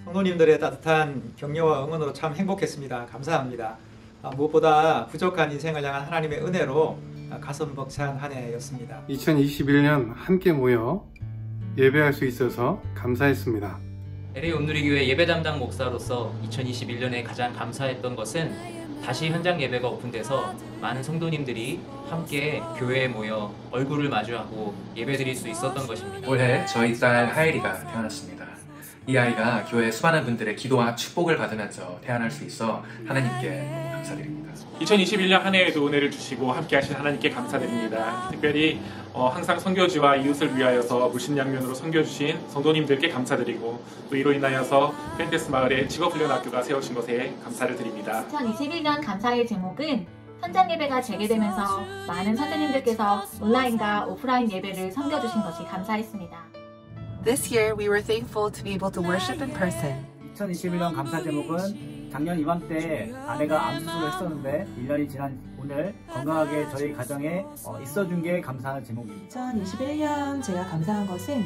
성도님들의 따뜻한 격려와 응원으로 참 행복했습니다. 감사합니다. 무엇보다 부족한 인생을 향한 하나님의 은혜로 가슴 벅찬 한 해였습니다. 2021년 함께 모여 예배할 수 있어서 감사했습니다. LA 온누리교회 예배 담당 목사로서 2021년에 가장 감사했던 것은 다시 현장 예배가 오픈돼서 많은 성도님들이 함께 교회에 모여 얼굴을 마주하고 예배드릴 수 있었던 것입니다. 올해 저희 딸 하엘이가 태어났습니다. 이 아이가 교회 수많은 분들의 기도와 축복을 받으면서 태어날 수 있어 하나님께 감사드립니다. 2021년 한 해에도 은혜를 주시고 함께 하신 하나님께 감사드립니다. 특별히 항상 선교지와 이웃을 위하여서 물심양면으로 섬겨주신 성도님들께 감사드리고 또 이로 인하여서 펜테스 마을에 직업훈련학교가 세우신 것에 감사를 드립니다. 2021년 감사의 제목은 현장 예배가 재개되면서 많은 선생님들께서 온라인과 오프라인 예배를 섬겨주신 것이 감사했습니다. This year we were thankful to be able to worship in person. 2021년 감사 제목은 작년 이맘때 아내가 암 수술을 했었는데 1년이 지난 오늘 건강하게 저희 가정에 있어준 게 감사한 제목입니다. 2021년 제가 감사한 것은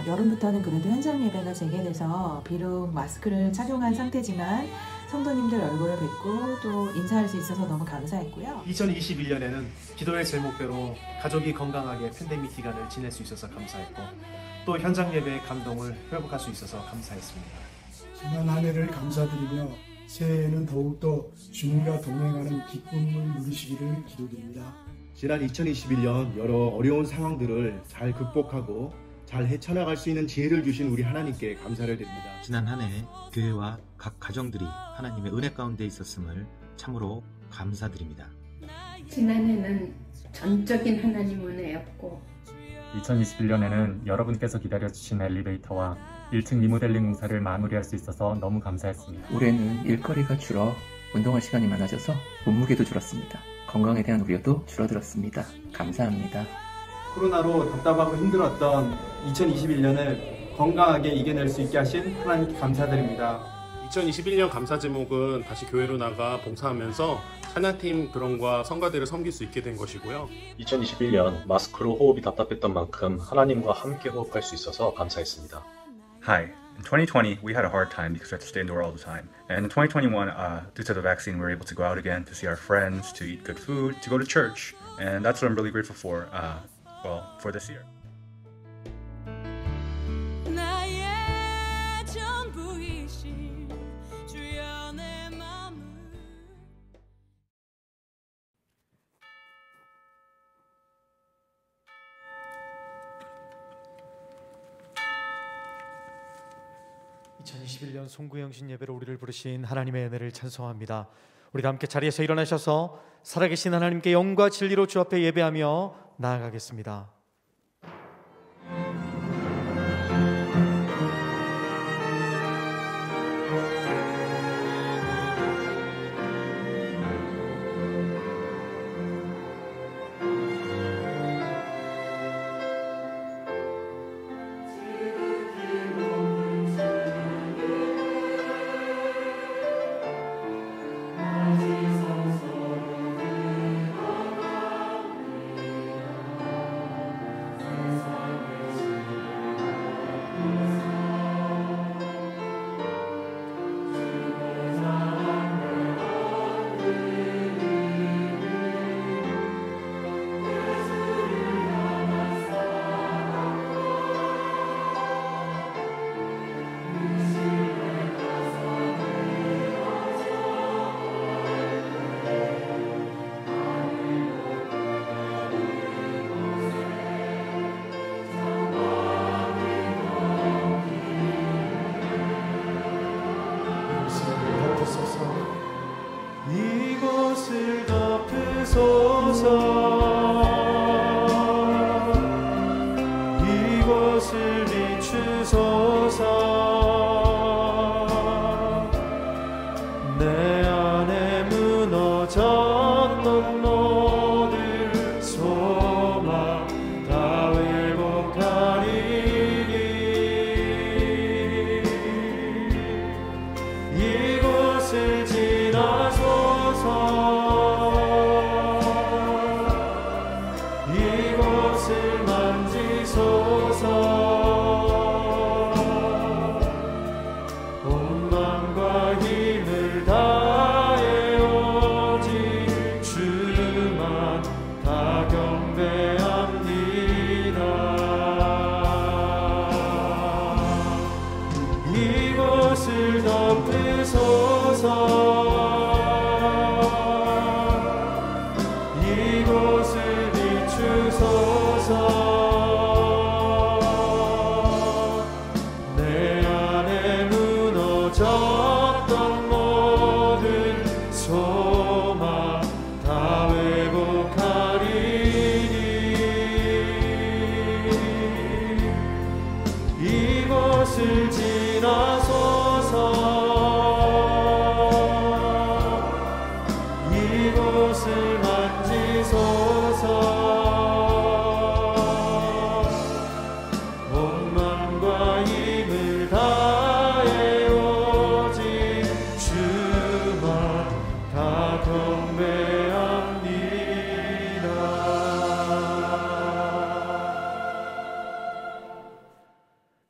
여름부터는 그래도 현장 예배가 재개돼서 비록 마스크를 착용한 상태지만 성도님들 얼굴을 뵙고 또 인사할 수 있어서 너무 감사했고요. 2021년에는 기도의 제목대로 가족이 건강하게 팬데믹 기간을 지낼 수 있어서 감사했고 또 현장 예배의 감동을 회복할 수 있어서 감사했습니다. 지난 한 해를 감사드리며 새해에는 더욱더 주님과 동행하는 기쁨을 누리시기를 기도드립니다. 지난 2021년 여러 어려운 상황들을 잘 극복하고 잘 헤쳐나갈 수 있는 지혜를 주신 우리 하나님께 감사를 드립니다. 지난 한 해 교회와 각 가정들이 하나님의 은혜 가운데 있었음을 참으로 감사드립니다. 지난해는 전적인 하나님 은혜였고 2021년에는 여러분께서 기다려주신 엘리베이터와 1층 리모델링 공사를 마무리할 수 있어서 너무 감사했습니다. 올해는 일거리가 줄어 운동할 시간이 많아져서 몸무게도 줄었습니다. 건강에 대한 우려도 줄어들었습니다. 감사합니다. 코로나로 답답하고 힘들었던 2021년을 건강하게 이겨낼 수 있게 하신 하나님께 감사드립니다. 2021년 감사 제목은 다시 교회로 나가 봉사하면서 찬양팀 그런과 성가대를 섬길 수 있게 된 것이고요. 2021년 마스크로 호흡이 답답했던 만큼 하나님과 함께 호흡할 수 있어서 감사했습니다. Hi. In 2020, we had a hard time because we had to stay indoor all the time. And in 2021, due to the vaccine, we were able to go out again, to see our friends, to eat good food, to go to church. And that's what I'm really grateful for, for this year. (2021년) 송구영신 예배로 우리를 부르신 하나님의 은혜를 찬송합니다. 우리 함께 자리에서 일어나셔서 살아계신 하나님께 영과 진리로 주 앞에 예배하며 나아가겠습니다. 이곳을 덮으소서 이곳을 비추소서 내 안에 무너졌던 모든 소망 다 회복하리니 이곳을 지나소서 이곳을 만지소서 오 다 경배합니다. 이곳을 덮으소서. 이곳을 비추소서. 내 안에 무너졌던 모든 소망 다 회복하리니 이곳을 지나소서. 이곳을 만지소서. 온 마음과 힘을 다해 오직 주만 다 경배합니다.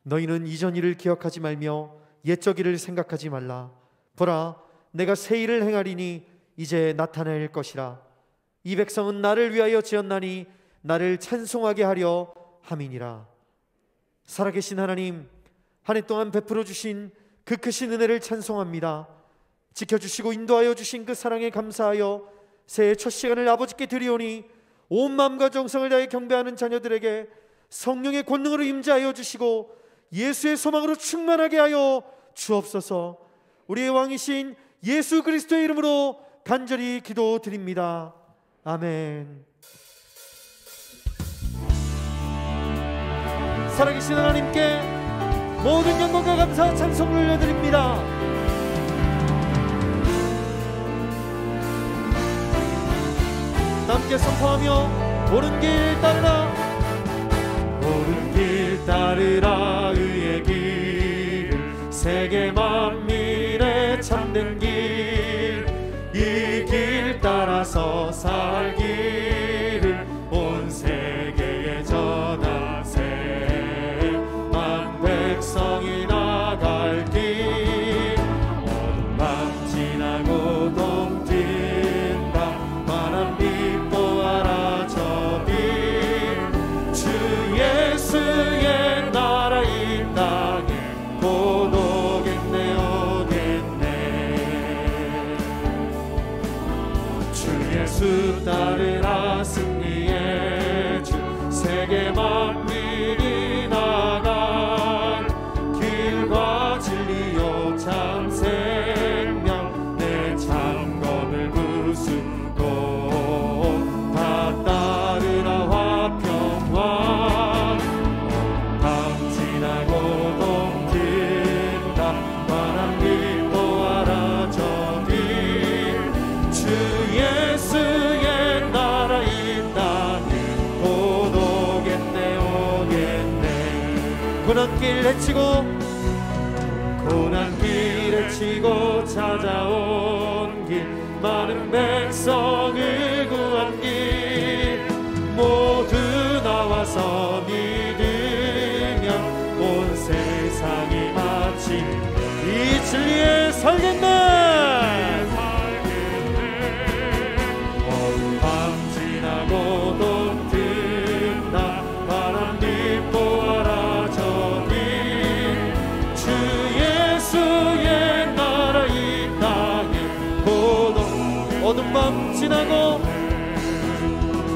너희는 이전 일을 기억하지 말며 옛적 일을 생각하지 말라. 보라, 내가 새 일을 행하리니 이제 나타낼 것이라. 이 백성은 나를 위하여 지었나니 나를 찬송하게 하려 함이니라. 살아계신 하나님, 한 해 동안 베풀어 주신 그 크신 은혜를 찬송합니다. 지켜주시고 인도하여 주신 그 사랑에 감사하여 새해 첫 시간을 아버지께 드리오니 온 마음과 정성을 다해 경배하는 자녀들에게 성령의 권능으로 임재하여 주시고 예수의 소망으로 충만하게 하여 주옵소서. 우리의 왕이신 예수 그리스도의 이름으로 간절히 기도드립니다. 아멘. 살아계신 하나님께 모든 영광과 감사와 찬송을 올려드립니다. 함께 선포하며 옳은 길 따르라. 옳은 길 따르라. 의의 길을 세계 만민의 참된 길, 이 길 따라서 살기를 온 세계에 전하세. 만 백성이 나갈 길, 어둠 밤 지나고 동 뜬다. 만한 빛 보아라 저 빛. 주 예수의 나라 이 땅에 곧 오겠네 오겠네. 주 예수 따르라. 승리의 주 세계 만민이 나간 길과 진리요 참 생명 내 창검을 부수고 다 따르라 화평왕. 밤 지나고 동 뜬다. 환한 빛 보아라 저 빛. 주 예수의 나라 이 땅에 곧 오겠네 오겠네. 고난길 헤치고 고난길 헤치고 찾아온 길, 많은 백성을 구한 길, 모두 나와서 믿으면 온 세상이 마치 이 진리에 살겠네. 어둠 밤 지나고 동 뜬다. 바람 빛 보아라 저 빛. 주 예수의 나라 이 땅에 곧 어둠 밤 지나고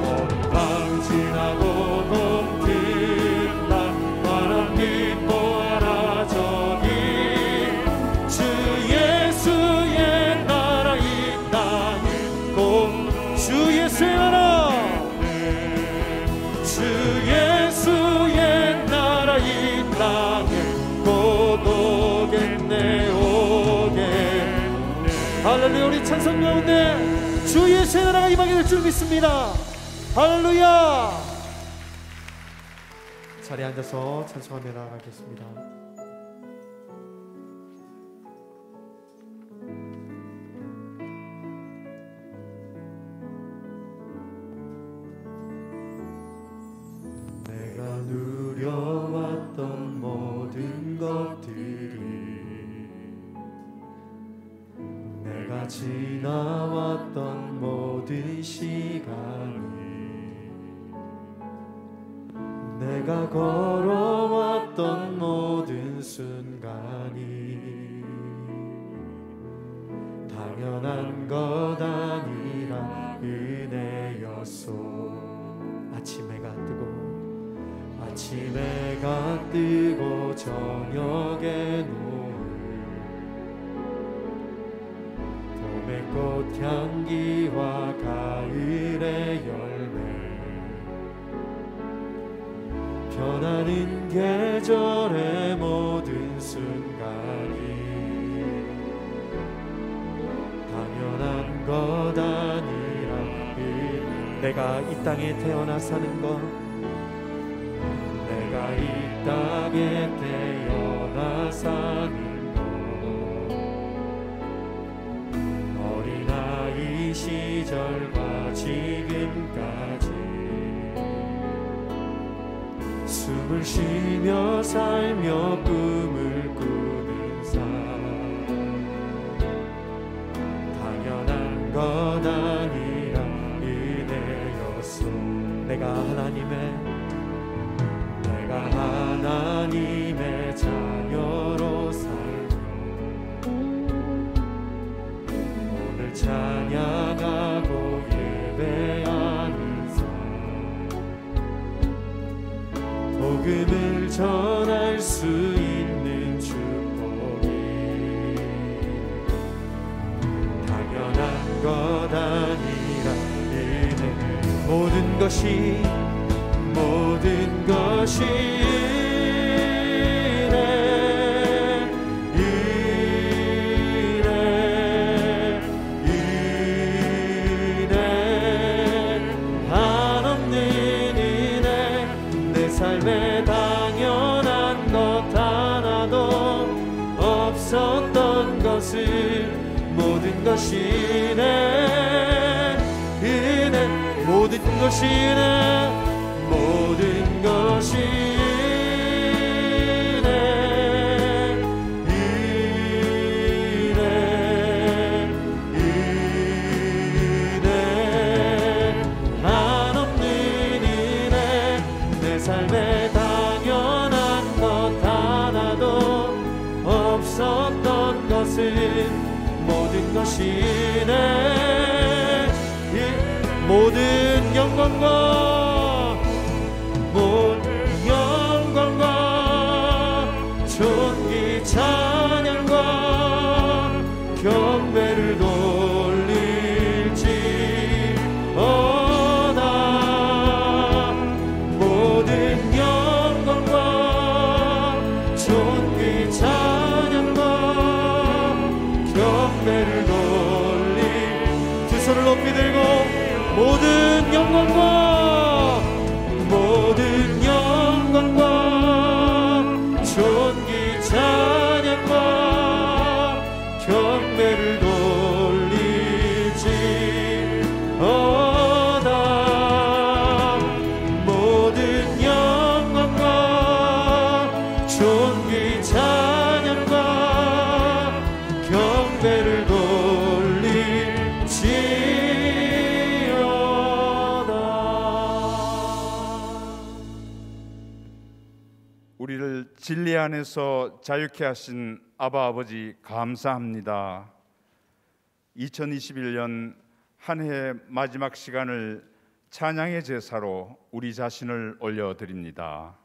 어둠 밤 지나고 동 뜬다. 바람 빛 보아라 저 빛. 주 예수의 나라 이 땅에 곧 주 예수의 나라. 주 예수의 나라 이 땅에 곧 오겠네 오겠네. 할렐루야. 우리 찬송 가운데 주 예수의 나라가 임하게 될 줄 믿습니다. 할렐루야. 자리에 앉아서 찬송하며 나아가겠습니다. 내가 누려왔던 모든 것들이, 내가 지나왔던 모든 시간이 내가 걸어왔던 모든 순간이 당연한 것 아니라 은혜였소. 아침 해가 뜨고 저녁에 노을, 봄의 꽃향기와 가을의 열매, 변하는 계절의 모든 순간이 당연한 것 아니라 내가 이 땅에 태어나 사는 것, 내가 이 땅에 태어나 사는 것, 어린아이 시절과 지금까지 숨을 쉬며 살며 꿈을 꾸는 삶, 당연한 것 아니라 은혜였소. 내가 하나님의 자녀로 살며 오늘 찬양하고 예배하는 삶, 복음을 전할 수 있는 축복이 당연한 것 아니라 은혜. 모든 것이 은혜, 한없는 은혜. 내 삶에 당연한 것 하나도 없었던 것을 모든 것이 은혜, 모든 것이 은혜, 모든 것이 은혜, 한없는 은혜. 내 삶에 당연한 것 하나도 없었던 것은 모든 것이 은혜, 모든 영광과 존귀 찬양과 경배를 돌릴지어다. 모든 영광과 존귀 찬양과 경배를 돌릴, 두 손을 높이 들고 모든 영광과 존귀 찬양과 경배를 돌릴지어다. 모든 영광과 존귀 찬양과 경배를 우리를 진리 안에서 자유케 하신 아바 아버지 감사합니다. 2021년 한 해의 마지막 시간을 찬양의 제사로 우리 자신을 올려드립니다.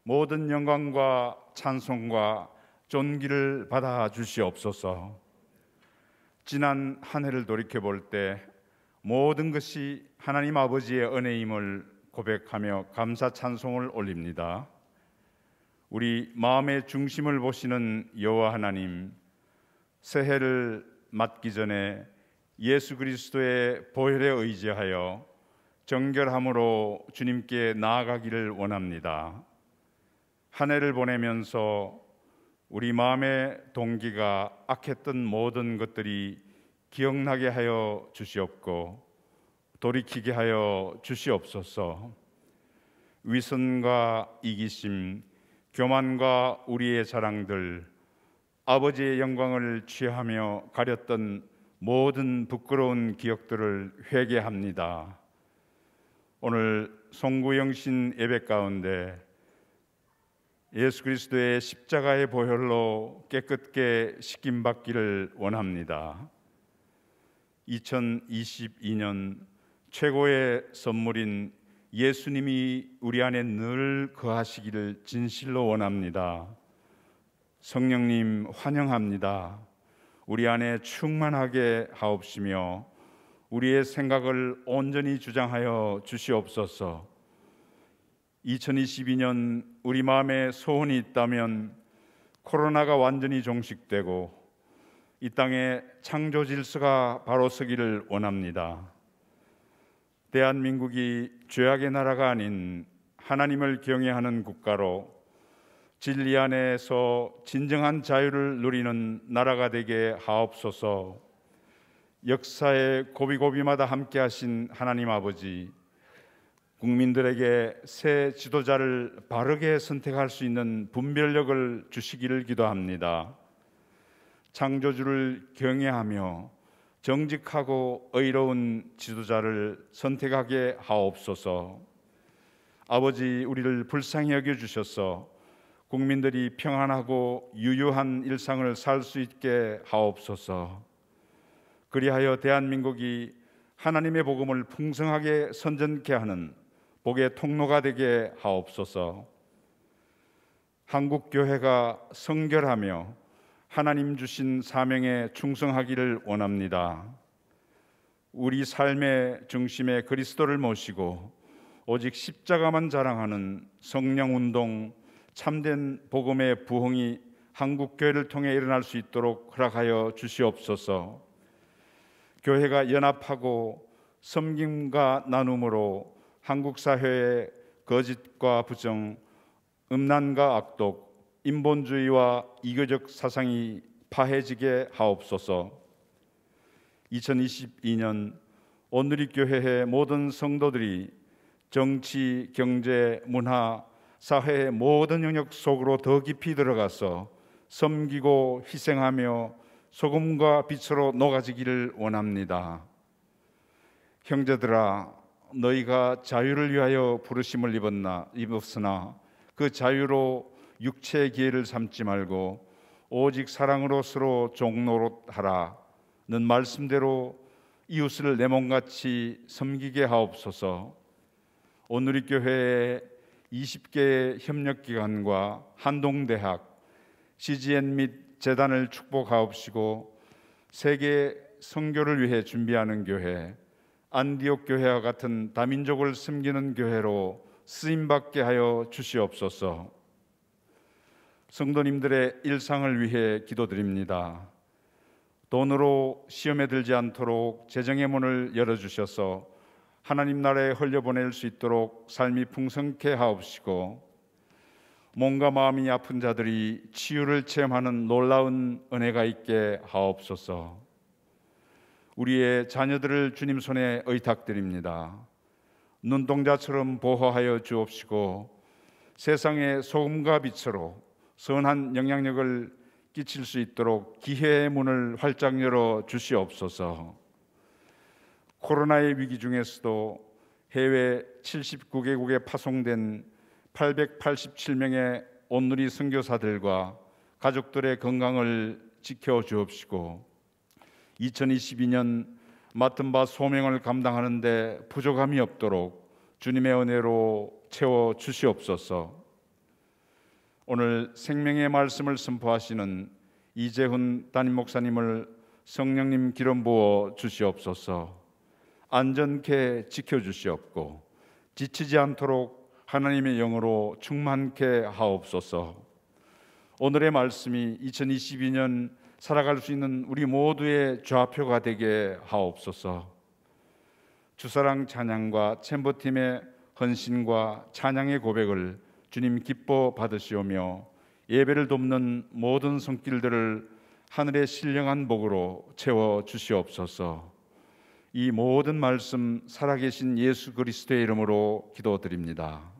모든 영광과 찬송과 존귀를 받아 주시옵소서. 지난 한 해를 돌이켜볼 때 모든 것이 하나님 아버지의 은혜임을 고백하며 감사 찬송을 올립니다. 우리 마음의 중심을 보시는 여호와 하나님, 새해를 맞기 전에 예수 그리스도의 보혈에 의지하여 정결함으로 주님께 나아가기를 원합니다. 한 해를 보내면서 우리 마음의 동기가 악했던 모든 것들이 기억나게 하여 주시옵고 돌이키게 하여 주시옵소서. 위선과 이기심, 교만과 우리의 자랑들, 아버지의 영광을 취하며 가렸던 모든 부끄러운 기억들을 회개합니다. 오늘 송구영신 예배 가운데 예수 그리스도의 십자가의 보혈로 깨끗게 씻김받기를 원합니다. 2022년 최고의 선물인 예수님이 우리 안에 늘 거하시기를 진실로 원합니다. 성령님 환영합니다. 우리 안에 충만하게 하옵시며 우리의 생각을 온전히 주장하여 주시옵소서. 2022년 우리 마음에 소원이 있다면 코로나가 완전히 종식되고 이 땅에 창조 질서가 바로 서기를 원합니다. 대한민국이 죄악의 나라가 아닌 하나님을 경외하는 국가로 진리 안에서 진정한 자유를 누리는 나라가 되게 하옵소서. 역사의 고비고비마다 함께 하신 하나님 아버지, 국민들에게 새 지도자를 바르게 선택할 수 있는 분별력을 주시기를 기도합니다. 창조주를 경외하며 정직하고 의로운 지도자를 선택하게 하옵소서. 아버지, 우리를 불쌍히 여겨주셔서 국민들이 평안하고 유유한 일상을 살 수 있게 하옵소서. 그리하여 대한민국이 하나님의 복음을 풍성하게 선전케 하는 복의 통로가 되게 하옵소서. 한국교회가 성결하며 하나님 주신 사명에 충성하기를 원합니다. 우리 삶의 중심에 그리스도를 모시고 오직 십자가만 자랑하는 성령운동, 참된 복음의 부흥이 한국교회를 통해 일어날 수 있도록 허락하여 주시옵소서. 교회가 연합하고 섬김과 나눔으로 한국 사회의 거짓과 부정, 음란과 악독, 인본주의와 이교적 사상이 파해지게 하옵소서. 2022년 온누리교회의 모든 성도들이 정치, 경제, 문화, 사회의 모든 영역 속으로 더 깊이 들어가서 섬기고 희생하며 소금과 빛으로 녹아지기를 원합니다. 형제들아, 너희가 자유를 위하여 부르심을 입었으나 그 자유로 육체의 기회를 삼지 말고 오직 사랑으로 서로 종노릇하라. 는 말씀대로 이웃을 내 몸같이 섬기게 하옵소서. 온누리교회의 20개의 협력기관과 한동대학, CGN 및 재단을 축복하옵시고 세계 선교를 위해 준비하는 교회, 안디옥 교회와 같은 다민족을 섬기는 교회로 쓰임받게 하여 주시옵소서. 성도님들의 일상을 위해 기도드립니다. 돈으로 시험에 들지 않도록 재정의 문을 열어주셔서 하나님 나라에 흘려보낼 수 있도록 삶이 풍성케 하옵시고 몸과 마음이 아픈 자들이 치유를 체험하는 놀라운 은혜가 있게 하옵소서. 우리의 자녀들을 주님 손에 의탁드립니다. 눈동자처럼 보호하여 주옵시고 세상의 소금과 빛으로 선한 영향력을 끼칠 수 있도록 기회의 문을 활짝 열어 주시옵소서. 코로나의 위기 중에서도 해외 79개국에 파송된 887명의 온누리 선교사들과 가족들의 건강을 지켜 주옵시고 2022년 맡은 바 소명을 감당하는 데 부족함이 없도록 주님의 은혜로 채워 주시옵소서. 오늘 생명의 말씀을 선포하시는 이재훈 담임 목사님을 성령님 기름 부어 주시옵소서. 안전케 지켜주시옵고 지치지 않도록 하나님의 영으로 충만케 하옵소서. 오늘의 말씀이 2022년 살아갈 수 있는 우리 모두의 좌표가 되게 하옵소서. 주사랑 찬양과 챔버팀의 헌신과 찬양의 고백을 주님 기뻐 받으시오며 예배를 돕는 모든 손길들을 하늘의 신령한 복으로 채워 주시옵소서. 이 모든 말씀 살아계신 예수 그리스도의 이름으로 기도드립니다.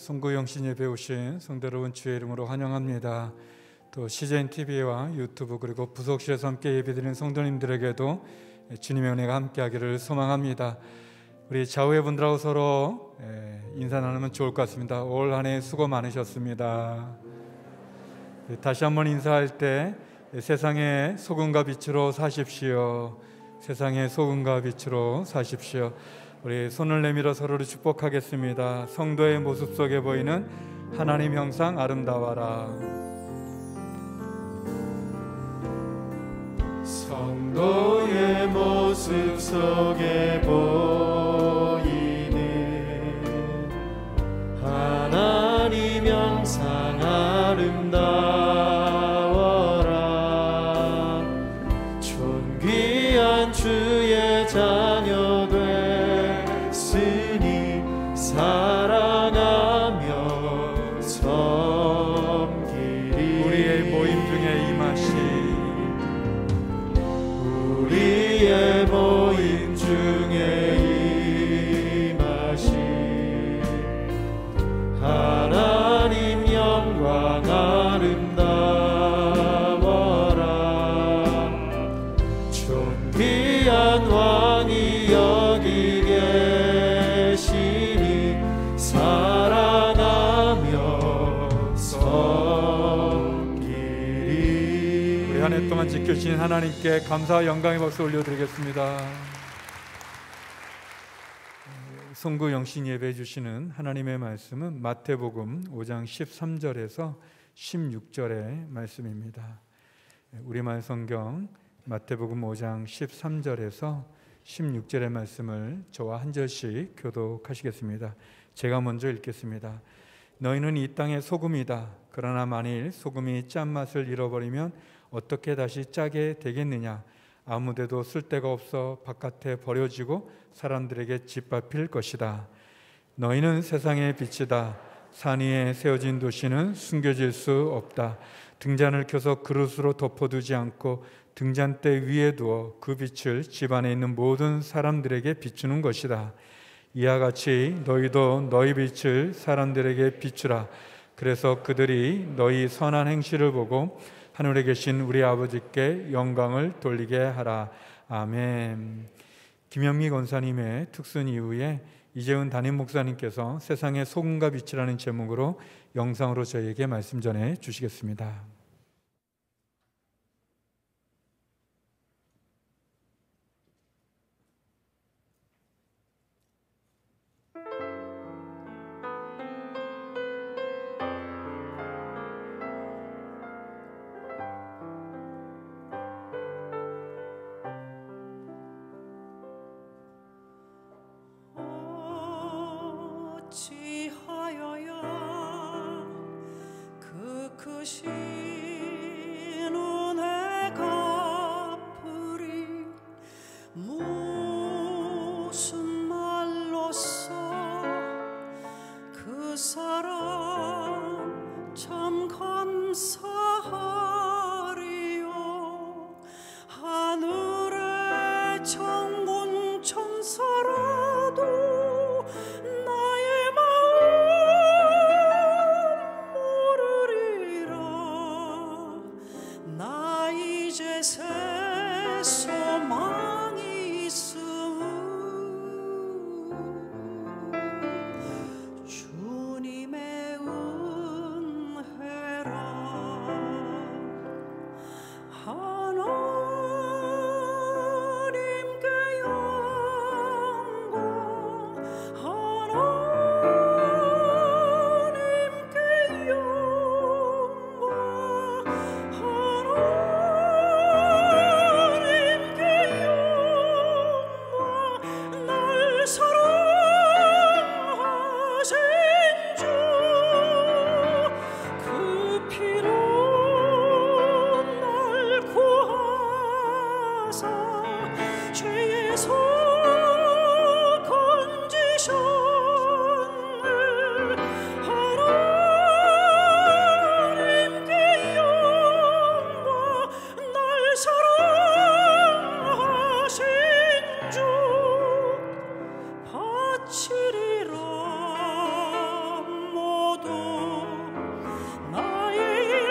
송구영신 예배 오신 성도 여러분 주의 이름으로 환영합니다. 또 CGN TV와 유튜브 그리고 부속실에서 함께 예배드리는 성도님들에게도 주님의 은혜가 함께하기를 소망합니다. 우리 좌우의 분들하고 서로 인사 나누면 좋을 것 같습니다. 올 한 해 수고 많으셨습니다. 다시 한번 인사할 때 세상의 소금과 빛으로 사십시오. 세상의 소금과 빛으로 사십시오. 우리 손을 내밀어 서로를 축복하겠습니다. 성도의 모습 속에 보이는 하나님 형상 아름다워라. 성도의 모습 속에 보이는 하나님 형상 아름다워라. 존귀한 주의 자녀 됐으니 사랑하며 섬기리. 우리의 모임 중에 임하신 우리의 모임 중에 임하신 하나님 영광 아름다워라. 존귀한 왕이 여기 계시니 사랑하며 섬기리. 우리 한 해 동안 지켜주신 하나님께 감사와 영광의 박수 올려드리겠습니다. 송구 영신 예배해 주시는 하나님의 말씀은 마태복음 5장 13절에서 16절의 말씀입니다. 우리말 성경 마태복음 5장 13절에서 16절의 말씀을 저와 한 절씩 교독하시겠습니다. 제가 먼저 읽겠습니다. 너희는 이 땅의 소금이다. 그러나 만일 소금이 짠맛을 잃어버리면 어떻게 다시 짜게 되겠느냐? 아무데도 쓸데가 없어 바깥에 버려지고 사람들에게 짓밟힐 것이다. 너희는 세상의 빛이다. 산 위에 세워진 도시는 숨겨질 수 없다. 등잔을 켜서 그릇으로 덮어두지 않고 등잔대 위에 두어 그 빛을 집 안에 있는 모든 사람들에게 비추는 것이다. 이와 같이 너희도 너희 빛을 사람들에게 비추라. 그래서 그들이 너희 선한 행실을 보고 하늘에 계신 우리 아버지께 영광을 돌리게 하라. 아멘. 김영미 권사님의 특순 이후에 이재훈 담임 목사님께서 세상의 소금과 빛이라는 제목으로 영상으로 저희에게 말씀 전해 주시겠습니다. 어찌하여야 그 크신 은혜 갚으리. 무슨 말로써 그 사랑 참 감사하리요. 하늘의 천군 천사라도 새 소망이 있음. 주님의 은혜라. 하나님께 영광. 하나님께 영광.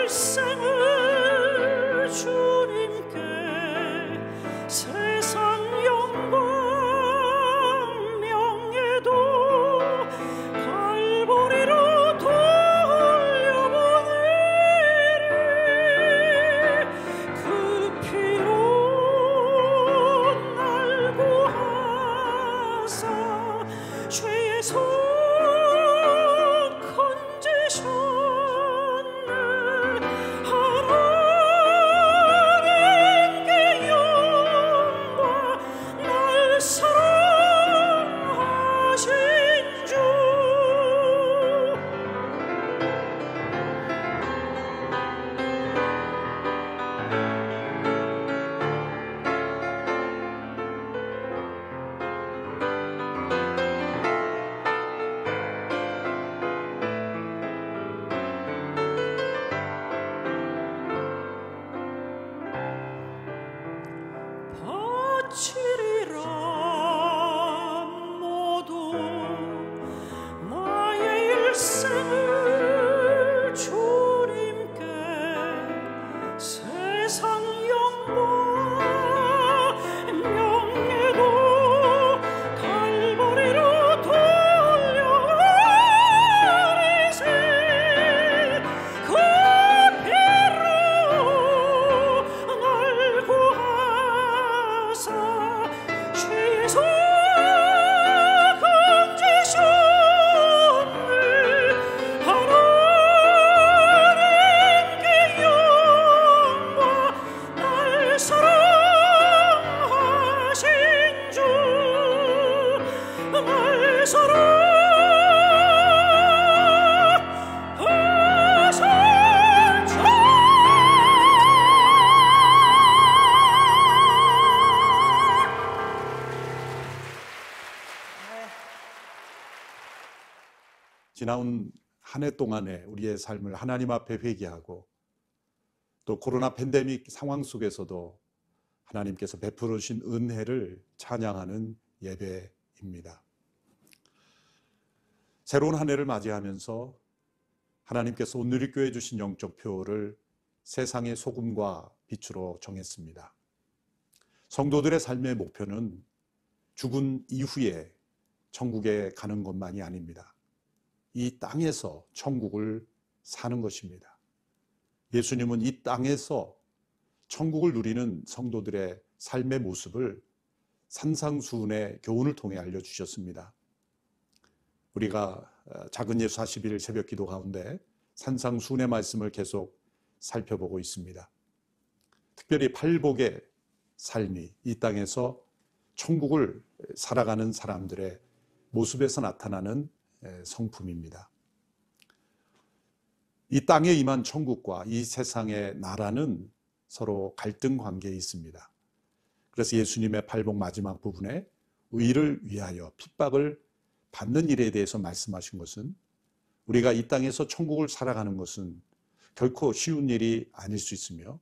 일생을 주님께 세상 영광 명예도 갈보리로 돌려보내리 그 피로 날 구하사 죄의 손 건지셨네. 하나님께 영광 날 사랑하신 주. 바치리라 모두 나의 일생을 주님께 세상 영광 명예도 갈보리로 돌려버리세 그 피로 날 구하사 죄의 손 건지셨네. 하나님께 영광 날 사랑하신 주. 날 사랑하신 주. 지나온 한 해 동안에 우리의 삶을 하나님 앞에 회개하고 또 코로나 팬데믹 상황 속에서도 하나님께서 베풀어 주신 은혜를 찬양하는 예배입니다. 새로운 한 해를 맞이하면서 하나님께서 온누리교회 주신 영적 표를 세상의 소금과 빛으로 정했습니다. 성도들의 삶의 목표는 죽은 이후에 천국에 가는 것만이 아닙니다. 이 땅에서 천국을 사는 것입니다. 예수님은 이 땅에서 천국을 누리는 성도들의 삶의 모습을 산상수훈의 교훈을 통해 알려주셨습니다. 우리가 작은 예수 41일 새벽 기도 가운데 산상수훈의 말씀을 계속 살펴보고 있습니다. 특별히 팔복의 삶이 이 땅에서 천국을 살아가는 사람들의 모습에서 나타나는 성품입니다. 이 땅에 임한 천국과 이 세상의 나라는 서로 갈등 관계에 있습니다. 그래서 예수님의 팔복 마지막 부분에 의를 위하여 핍박을 받는 일에 대해서 말씀하신 것은 우리가 이 땅에서 천국을 살아가는 것은 결코 쉬운 일이 아닐 수 있으며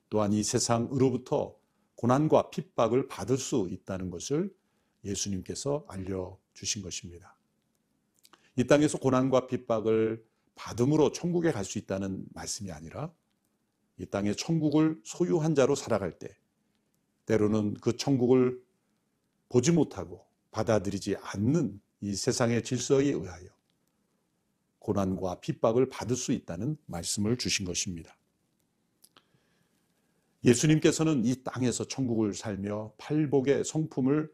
또한 이 세상으로부터 고난과 핍박을 받을 수 있다는 것을 예수님께서 알려주신 것입니다. 이 땅에서 고난과 핍박을 받음으로 천국에 갈 수 있다는 말씀이 아니라 이 땅에 천국을 소유한 자로 살아갈 때 때로는 그 천국을 보지 못하고 받아들이지 않는 이 세상의 질서에 의하여 고난과 핍박을 받을 수 있다는 말씀을 주신 것입니다. 예수님께서는 이 땅에서 천국을 살며 팔복의 성품을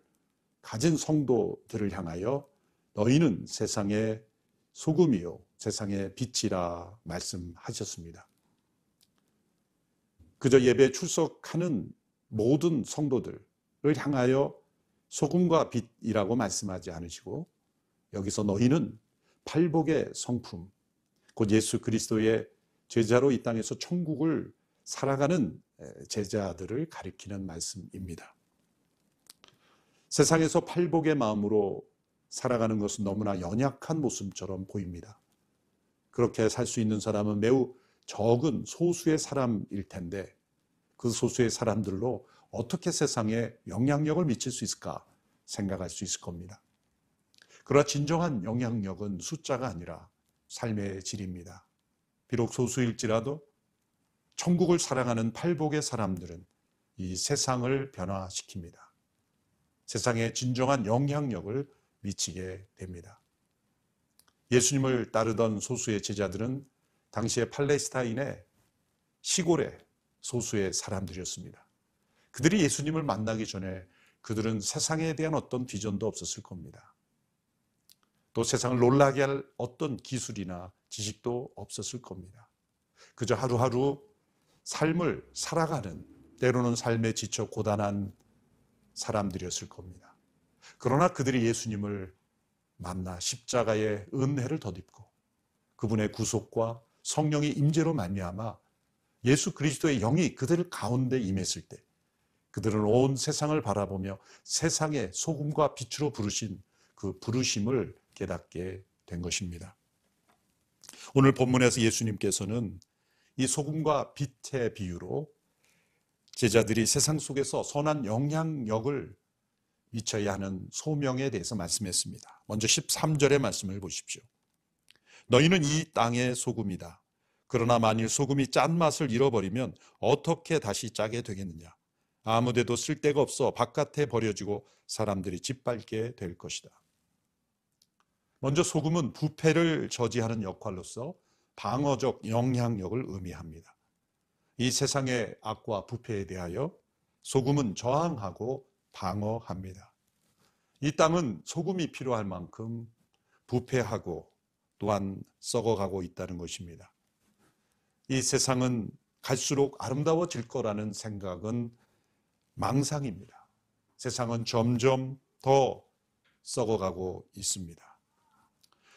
가진 성도들을 향하여 너희는 세상의 소금이요 세상의 빛이라 말씀하셨습니다. 그저 예배에 출석하는 모든 성도들을 향하여 소금과 빛이라고 말씀하지 않으시고 여기서 너희는 팔복의 성품, 곧 예수 그리스도의 제자로 이 땅에서 천국을 살아가는 제자들을 가리키는 말씀입니다. 세상에서 팔복의 마음으로 살아가는 것은 너무나 연약한 모습처럼 보입니다. 그렇게 살 수 있는 사람은 매우 적은 소수의 사람일 텐데 그 소수의 사람들로 어떻게 세상에 영향력을 미칠 수 있을까 생각할 수 있을 겁니다. 그러나 진정한 영향력은 숫자가 아니라 삶의 질입니다. 비록 소수일지라도 천국을 사랑하는 팔복의 사람들은 이 세상을 변화시킵니다. 세상에 진정한 영향력을 미치게 됩니다. 예수님을 따르던 소수의 제자들은 당시의 팔레스타인의 시골의 소수의 사람들이었습니다. 그들이 예수님을 만나기 전에 그들은 세상에 대한 어떤 비전도 없었을 겁니다. 또 세상을 놀라게 할 어떤 기술이나 지식도 없었을 겁니다. 그저 하루하루 삶을 살아가는, 때로는 삶에 지쳐 고단한 사람들이었을 겁니다. 그러나 그들이 예수님을 만나 십자가의 은혜를 덧입고 그분의 구속과 성령의 임재로 말미암아 예수 그리스도의 영이 그들 가운데 임했을 때 그들은 온 세상을 바라보며 세상의 소금과 빛으로 부르신 그 부르심을 깨닫게 된 것입니다. 오늘 본문에서 예수님께서는 이 소금과 빛의 비유로 제자들이 세상 속에서 선한 영향력을 미쳐야 하는 소명에 대해서 말씀했습니다. 먼저 13절의 말씀을 보십시오. 너희는 이 땅의 소금이다. 그러나 만일 소금이 짠맛을 잃어버리면 어떻게 다시 짜게 되겠느냐. 아무데도 쓸데가 없어 바깥에 버려지고 사람들이 짓밟게 될 것이다. 먼저 소금은 부패를 저지하는 역할로서 방어적 영향력을 의미합니다. 이 세상의 악과 부패에 대하여 소금은 저항하고 방어합니다. 이 땅은 소금이 필요할 만큼 부패하고 또한 썩어가고 있다는 것입니다. 이 세상은 갈수록 아름다워질 거라는 생각은 망상입니다. 세상은 점점 더 썩어가고 있습니다.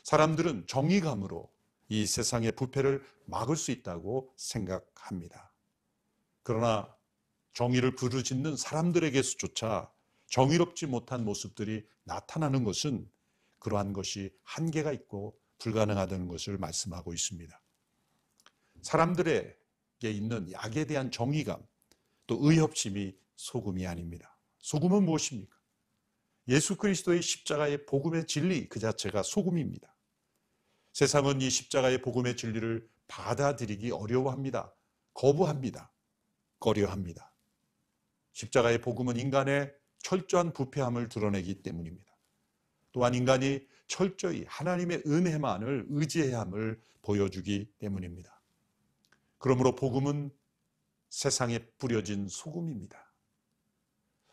사람들은 정의감으로 이 세상의 부패를 막을 수 있다고 생각합니다. 그러나 정의를 부르짖는 사람들에게서조차 정의롭지 못한 모습들이 나타나는 것은 그러한 것이 한계가 있고 불가능하다는 것을 말씀하고 있습니다. 사람들에게 있는 악에 대한 정의감, 또 의협심이 소금이 아닙니다. 소금은 무엇입니까? 예수 그리스도의 십자가의 복음의 진리 그 자체가 소금입니다. 세상은 이 십자가의 복음의 진리를 받아들이기 어려워합니다. 거부합니다. 꺼려합니다. 십자가의 복음은 인간의 철저한 부패함을 드러내기 때문입니다. 또한 인간이 철저히 하나님의 은혜만을 의지해야 함을 보여주기 때문입니다. 그러므로 복음은 세상에 뿌려진 소금입니다.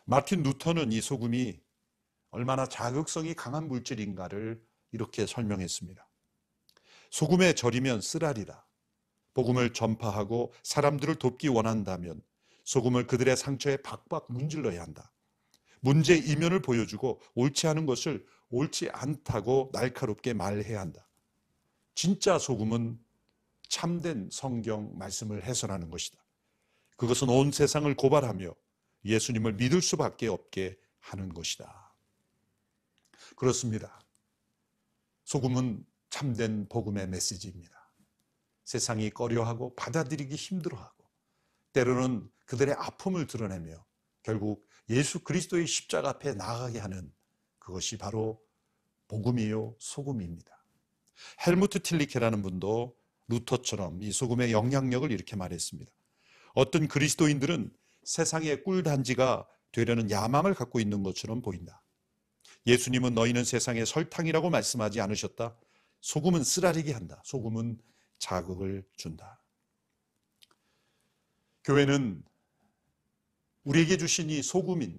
마틴 루터는 이 소금이 얼마나 자극성이 강한 물질인가를 이렇게 설명했습니다. 소금에 절이면 쓰라리라. 복음을 전파하고 사람들을 돕기 원한다면 소금을 그들의 상처에 박박 문질러야 한다. 문제의 이면을 보여주고 옳지 않은 것을 옳지 않다고 날카롭게 말해야 한다. 진짜 소금은 참된 성경 말씀을 해설하는 것이다. 그것은 온 세상을 고발하며 예수님을 믿을 수밖에 없게 하는 것이다. 그렇습니다. 소금은 참된 복음의 메시지입니다. 세상이 꺼려하고 받아들이기 힘들어하고 때로는 그들의 아픔을 드러내며 결국 예수 그리스도의 십자가 앞에 나아가게 하는 그것이 바로 복음이요 소금입니다. 헬무트 틸리케라는 분도 루터처럼 이 소금의 영향력을 이렇게 말했습니다. 어떤 그리스도인들은 세상의 꿀단지가 되려는 야망을 갖고 있는 것처럼 보인다. 예수님은 너희는 세상의 설탕이라고 말씀하지 않으셨다. 소금은 쓰라리게 한다. 소금은 자극을 준다. 교회는 우리에게 주신 이 소금인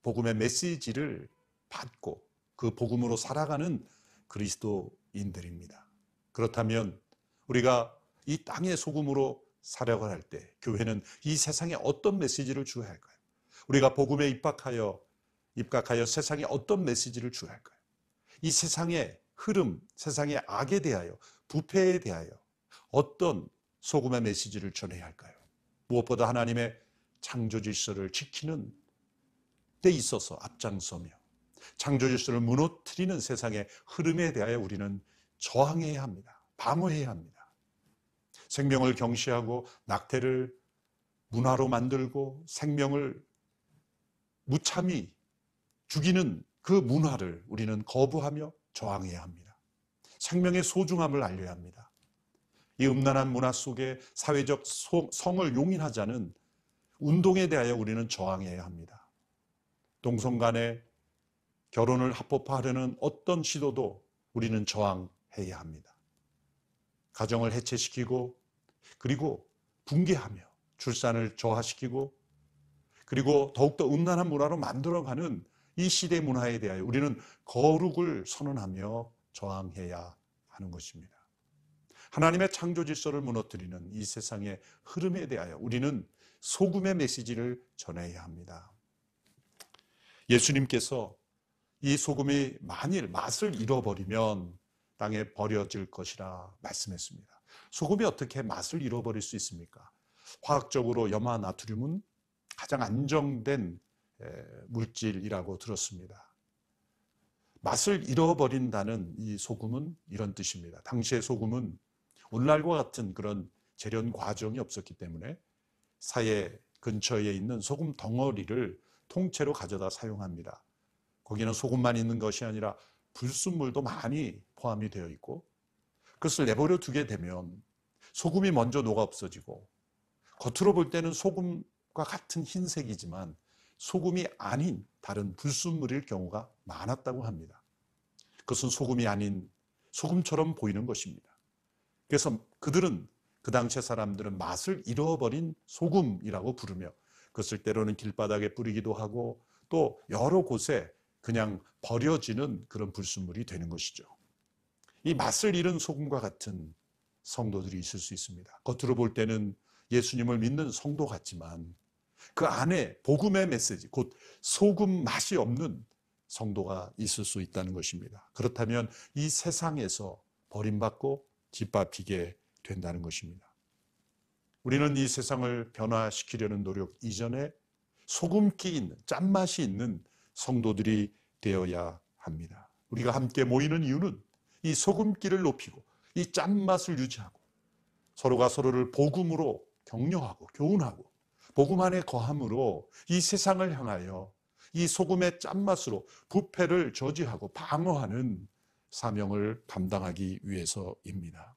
복음의 메시지를 받고 그 복음으로 살아가는 그리스도인들입니다. 그렇다면 우리가 이 땅의 소금으로 살아갈 때 교회는 이 세상에 어떤 메시지를 주어야 할까요? 우리가 복음에 입각하여 세상에 어떤 메시지를 주어야 할까요? 이 세상의 흐름, 세상의 악에 대하여, 부패에 대하여 어떤 소금의 메시지를 전해야 할까요? 무엇보다 하나님의 창조 질서를 지키는 데 있어서 앞장서며 창조 질서를 무너뜨리는 세상의 흐름에 대하여 우리는 저항해야 합니다. 방어해야 합니다. 생명을 경시하고 낙태를 문화로 만들고 생명을 무참히 죽이는 그 문화를 우리는 거부하며 저항해야 합니다. 생명의 소중함을 알려야 합니다. 이 음란한 문화 속에 사회적 성을 용인하자는 운동에 대하여 우리는 저항해야 합니다. 동성 간에 결혼을 합법화하려는 어떤 시도도 우리는 저항해야 합니다. 가정을 해체시키고 그리고 붕괴하며 출산을 저하시키고 그리고 더욱더 음란한 문화로 만들어가는 이 시대 문화에 대하여 우리는 거룩을 선언하며 저항해야 하는 것입니다. 하나님의 창조 질서를 무너뜨리는 이 세상의 흐름에 대하여 우리는 소금의 메시지를 전해야 합니다. 예수님께서 이 소금이 만일 맛을 잃어버리면 땅에 버려질 것이라 말씀했습니다. 소금이 어떻게 맛을 잃어버릴 수 있습니까? 화학적으로 염화 나트륨은 가장 안정된 물질이라고 들었습니다. 맛을 잃어버린다는 이 소금은 이런 뜻입니다. 당시의 소금은 오늘날과 같은 그런 재련 과정이 없었기 때문에 사해 근처에 있는 소금 덩어리를 통째로 가져다 사용합니다. 거기는 소금만 있는 것이 아니라 불순물도 많이 포함이 되어 있고 그것을 내버려 두게 되면 소금이 먼저 녹아 없어지고 겉으로 볼 때는 소금과 같은 흰색이지만 소금이 아닌 다른 불순물일 경우가 많았다고 합니다. 그것은 소금이 아닌 소금처럼 보이는 것입니다. 그래서 그들은 그 당시의 사람들은 맛을 잃어버린 소금이라고 부르며 그것을 때로는 길바닥에 뿌리기도 하고 또 여러 곳에 그냥 버려지는 그런 불순물이 되는 것이죠. 이 맛을 잃은 소금과 같은 성도들이 있을 수 있습니다. 겉으로 볼 때는 예수님을 믿는 성도 같지만 그 안에 복음의 메시지, 곧 소금 맛이 없는 성도가 있을 수 있다는 것입니다. 그렇다면 이 세상에서 버림받고 짓밟히게 된다는 것입니다. 우리는 이 세상을 변화시키려는 노력 이전에 소금기 있는, 짠맛이 있는 성도들이 되어야 합니다. 우리가 함께 모이는 이유는 이 소금기를 높이고 이 짠맛을 유지하고 서로가 서로를 복음으로 격려하고 교훈하고 복음 안에 거함으로 이 세상을 향하여 이 소금의 짠맛으로 부패를 저지하고 방어하는 사명을 감당하기 위해서입니다.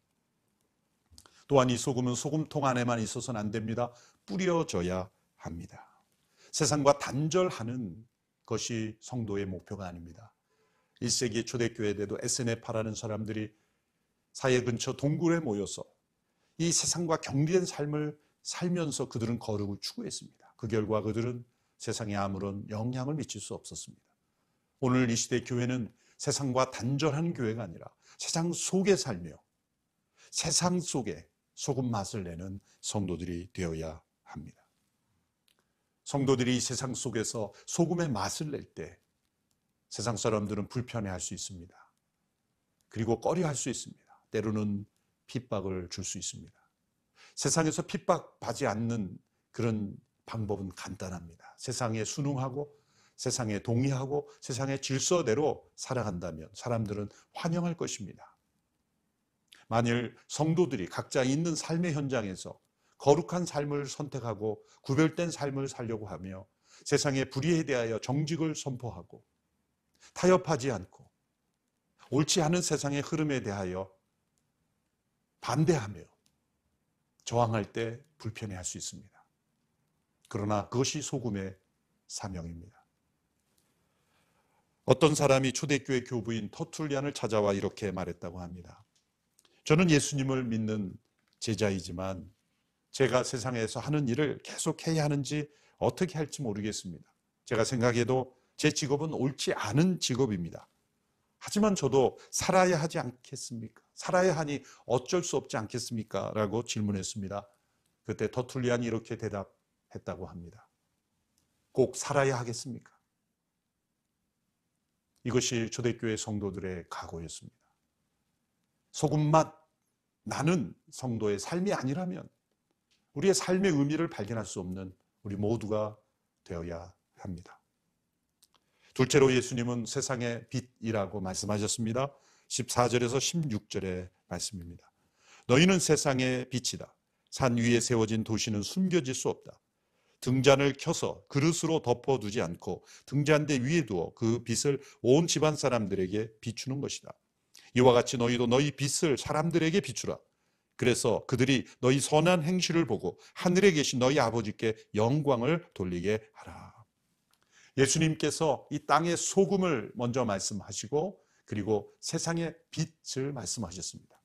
또한 이 소금은 소금통 안에만 있어서는 안 됩니다. 뿌려져야 합니다. 세상과 단절하는 것이 성도의 목표가 아닙니다. 1세기 초대교회 때도 SNF라는 사람들이 사해 근처 동굴에 모여서 이 세상과 격리된 삶을 살면서 그들은 거룩을 추구했습니다. 그 결과 그들은 세상에 아무런 영향을 미칠 수 없었습니다. 오늘 이 시대 교회는 세상과 단절한 교회가 아니라 세상 속에 살며 세상 속에 소금 맛을 내는 성도들이 되어야 합니다. 성도들이 이 세상 속에서 소금의 맛을 낼 때 세상 사람들은 불편해할 수 있습니다. 그리고 꺼려할 수 있습니다. 때로는 핍박을 줄 수 있습니다. 세상에서 핍박받지 않는 그런 방법은 간단합니다. 세상에 순응하고 세상에 동의하고 세상의 질서대로 살아간다면 사람들은 환영할 것입니다. 만일 성도들이 각자 있는 삶의 현장에서 거룩한 삶을 선택하고 구별된 삶을 살려고 하며 세상의 불의에 대하여 정직을 선포하고 타협하지 않고 옳지 않은 세상의 흐름에 대하여 반대하며 저항할 때 불편해할 수 있습니다. 그러나 그것이 소금의 사명입니다. 어떤 사람이 초대교회 교부인 터툴리안을 찾아와 이렇게 말했다고 합니다. 저는 예수님을 믿는 제자이지만 제가 세상에서 하는 일을 계속 해야 하는지 어떻게 할지 모르겠습니다. 제가 생각해도 제 직업은 옳지 않은 직업입니다. 하지만 저도 살아야 하지 않겠습니까? 살아야 하니 어쩔 수 없지 않겠습니까? 라고 질문했습니다. 그때 터툴리안이 이렇게 대답했다고 합니다. 꼭 살아야 하겠습니까? 이것이 초대교회 성도들의 각오였습니다. 소금맛 나는 성도의 삶이 아니라면 우리의 삶의 의미를 발견할 수 없는 우리 모두가 되어야 합니다. 둘째로 예수님은 세상의 빛이라고 말씀하셨습니다. 14절에서 16절의 말씀입니다. 너희는 세상의 빛이다. 산 위에 세워진 도시는 숨겨질 수 없다. 등잔을 켜서 그릇으로 덮어두지 않고 등잔대 위에 두어 그 빛을 온 집안 사람들에게 비추는 것이다. 이와 같이 너희도 너희 빛을 사람들에게 비추라. 그래서 그들이 너희 선한 행실을 보고 하늘에 계신 너희 아버지께 영광을 돌리게 하라. 예수님께서 이 땅의 소금을 먼저 말씀하시고 그리고 세상의 빛을 말씀하셨습니다.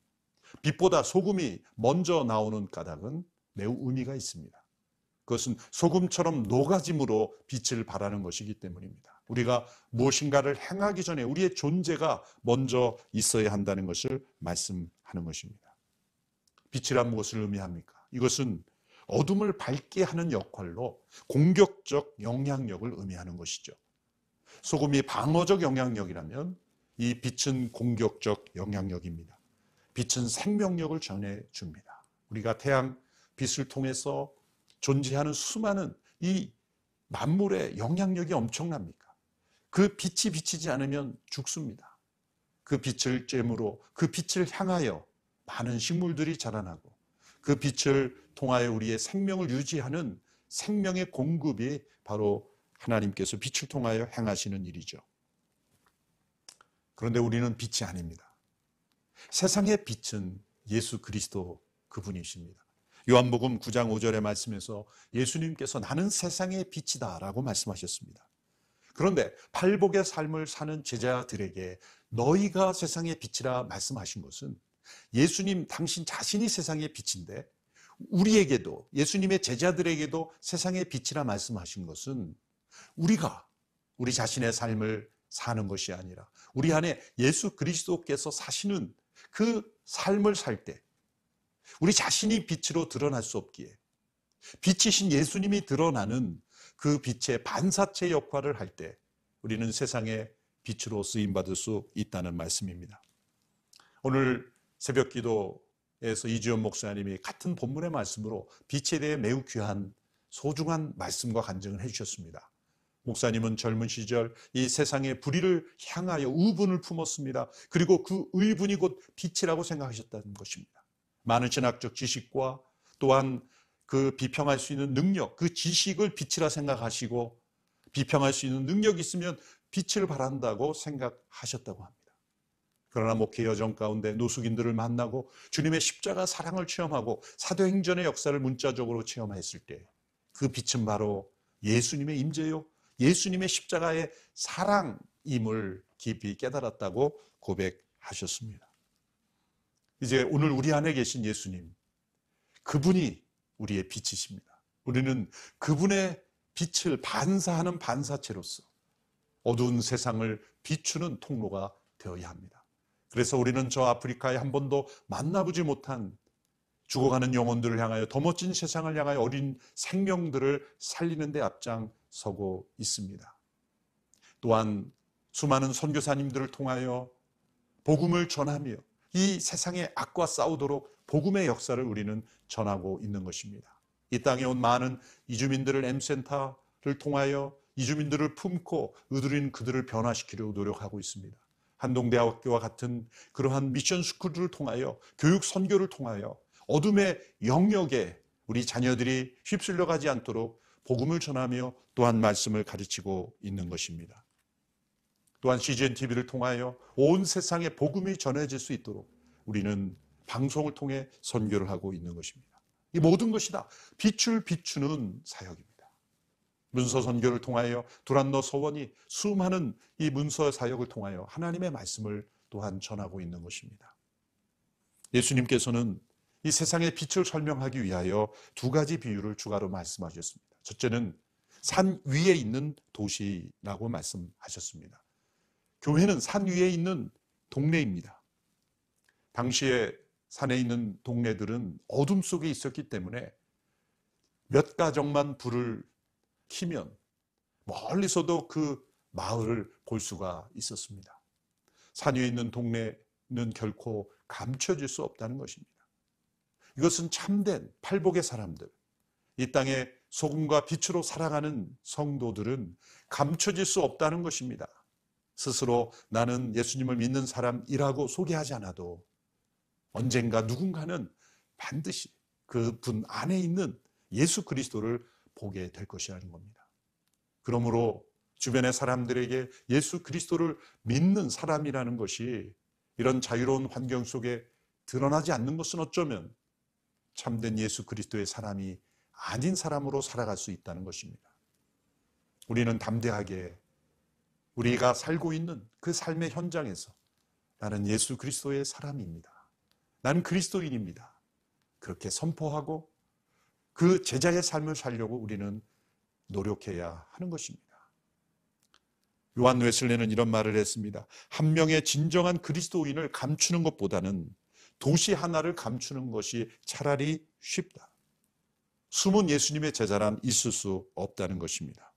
빛보다 소금이 먼저 나오는 까닭은 매우 의미가 있습니다. 그것은 소금처럼 녹아짐으로 빛을 발하는 것이기 때문입니다. 우리가 무엇인가를 행하기 전에 우리의 존재가 먼저 있어야 한다는 것을 말씀하는 것입니다. 빛이란 무엇을 의미합니까? 이것은 어둠을 밝게 하는 역할로 공격적 영향력을 의미하는 것이죠. 소금이 방어적 영향력이라면 이 빛은 공격적 영향력입니다. 빛은 생명력을 전해줍니다. 우리가 태양 빛을 통해서 존재하는 수많은 이 만물의 영향력이 엄청납니까? 그 빛이 비치지 않으면 죽습니다. 그 빛을 쬐므로 그 빛을 향하여 많은 식물들이 자라나고 그 빛을 통하여 우리의 생명을 유지하는 생명의 공급이 바로 하나님께서 빛을 통하여 행하시는 일이죠. 그런데 우리는 빛이 아닙니다. 세상의 빛은 예수 그리스도 그분이십니다. 요한복음 9장 5절의 말씀에서 예수님께서 나는 세상의 빛이다 라고 말씀하셨습니다. 그런데 팔복의 삶을 사는 제자들에게 너희가 세상의 빛이라 말씀하신 것은 예수님 당신 자신이 세상의 빛인데 우리에게도 예수님의 제자들에게도 세상의 빛이라 말씀하신 것은 우리가 우리 자신의 삶을 사는 것이 아니라 우리 안에 예수 그리스도께서 사시는 그 삶을 살 때 우리 자신이 빛으로 드러날 수 없기에 빛이신 예수님이 드러나는 그 빛의 반사체 역할을 할 때 우리는 세상의 빛으로 쓰임받을 수 있다는 말씀입니다. 오늘 새벽 기도에서 이주연 목사님이 같은 본문의 말씀으로 빛에 대해 매우 귀한 소중한 말씀과 간증을 해주셨습니다. 목사님은 젊은 시절 이 세상의 불의를 향하여 의분을 품었습니다. 그리고 그 의분이 곧 빛이라고 생각하셨다는 것입니다. 많은 신학적 지식과 또한 그 비평할 수 있는 능력, 그 지식을 빛이라 생각하시고 비평할 수 있는 능력이 있으면 빛을 발한다고 생각하셨다고 합니다. 그러나 목회 여정 가운데 노숙인들을 만나고 주님의 십자가 사랑을 체험하고 사도행전의 역사를 문자적으로 체험했을 때 그 빛은 바로 예수님의 임재요, 예수님의 십자가의 사랑임을 깊이 깨달았다고 고백하셨습니다. 이제 오늘 우리 안에 계신 예수님, 그분이 우리의 빛이십니다. 우리는 그분의 빛을 반사하는 반사체로서 어두운 세상을 비추는 통로가 되어야 합니다. 그래서 우리는 저 아프리카에 한 번도 만나보지 못한 죽어가는 영혼들을 향하여 더 멋진 세상을 향하여 어린 생명들을 살리는 데 앞장서고 있습니다. 또한 수많은 선교사님들을 통하여 복음을 전하며 이 세상의 악과 싸우도록 복음의 역사를 우리는 전하고 있는 것입니다. 이 땅에 온 많은 이주민들을 M센터를 통하여 이주민들을 품고 의도인 그들을 변화시키려고 노력하고 있습니다. 한동대학교와 같은 그러한 미션 스쿨들을 통하여 교육 선교를 통하여 어둠의 영역에 우리 자녀들이 휩쓸려 가지 않도록 복음을 전하며 또한 말씀을 가르치고 있는 것입니다. 또한 CGN TV를 통하여 온 세상에 복음이 전해질 수 있도록 우리는 방송을 통해 선교를 하고 있는 것입니다. 이 모든 것이 다 빛을 비추는 사역입니다. 문서 선교를 통하여 두란노 서원이 수많은 이 문서 사역을 통하여 하나님의 말씀을 또한 전하고 있는 것입니다. 예수님께서는 이 세상의 빛을 설명하기 위하여 두 가지 비유를 추가로 말씀하셨습니다. 첫째는 산 위에 있는 도시라고 말씀하셨습니다. 교회는 산 위에 있는 동네입니다. 당시에 산에 있는 동네들은 어둠 속에 있었기 때문에 몇 가정만 불을 켜면 멀리서도 그 마을을 볼 수가 있었습니다. 산 위에 있는 동네는 결코 감춰질 수 없다는 것입니다. 이것은 참된 팔복의 사람들, 이 땅에 소금과 빛으로 살아가는 성도들은 감춰질 수 없다는 것입니다. 스스로 나는 예수님을 믿는 사람이라고 소개하지 않아도 언젠가 누군가는 반드시 그분 안에 있는 예수 그리스도를 보게 될 것이라는 겁니다. 그러므로 주변의 사람들에게 예수 그리스도를 믿는 사람이라는 것이 이런 자유로운 환경 속에 드러나지 않는 것은 어쩌면 참된 예수 그리스도의 사람이 아닌 사람으로 살아갈 수 있다는 것입니다. 우리는 담대하게 우리가 살고 있는 그 삶의 현장에서 나는 예수 그리스도의 사람입니다. 나는 그리스도인입니다. 그렇게 선포하고 그 제자의 삶을 살려고 우리는 노력해야 하는 것입니다. 요한 웨슬레는 이런 말을 했습니다. 한 명의 진정한 그리스도인을 감추는 것보다는 도시 하나를 감추는 것이 차라리 쉽다. 숨은 예수님의 제자란 있을 수 없다는 것입니다.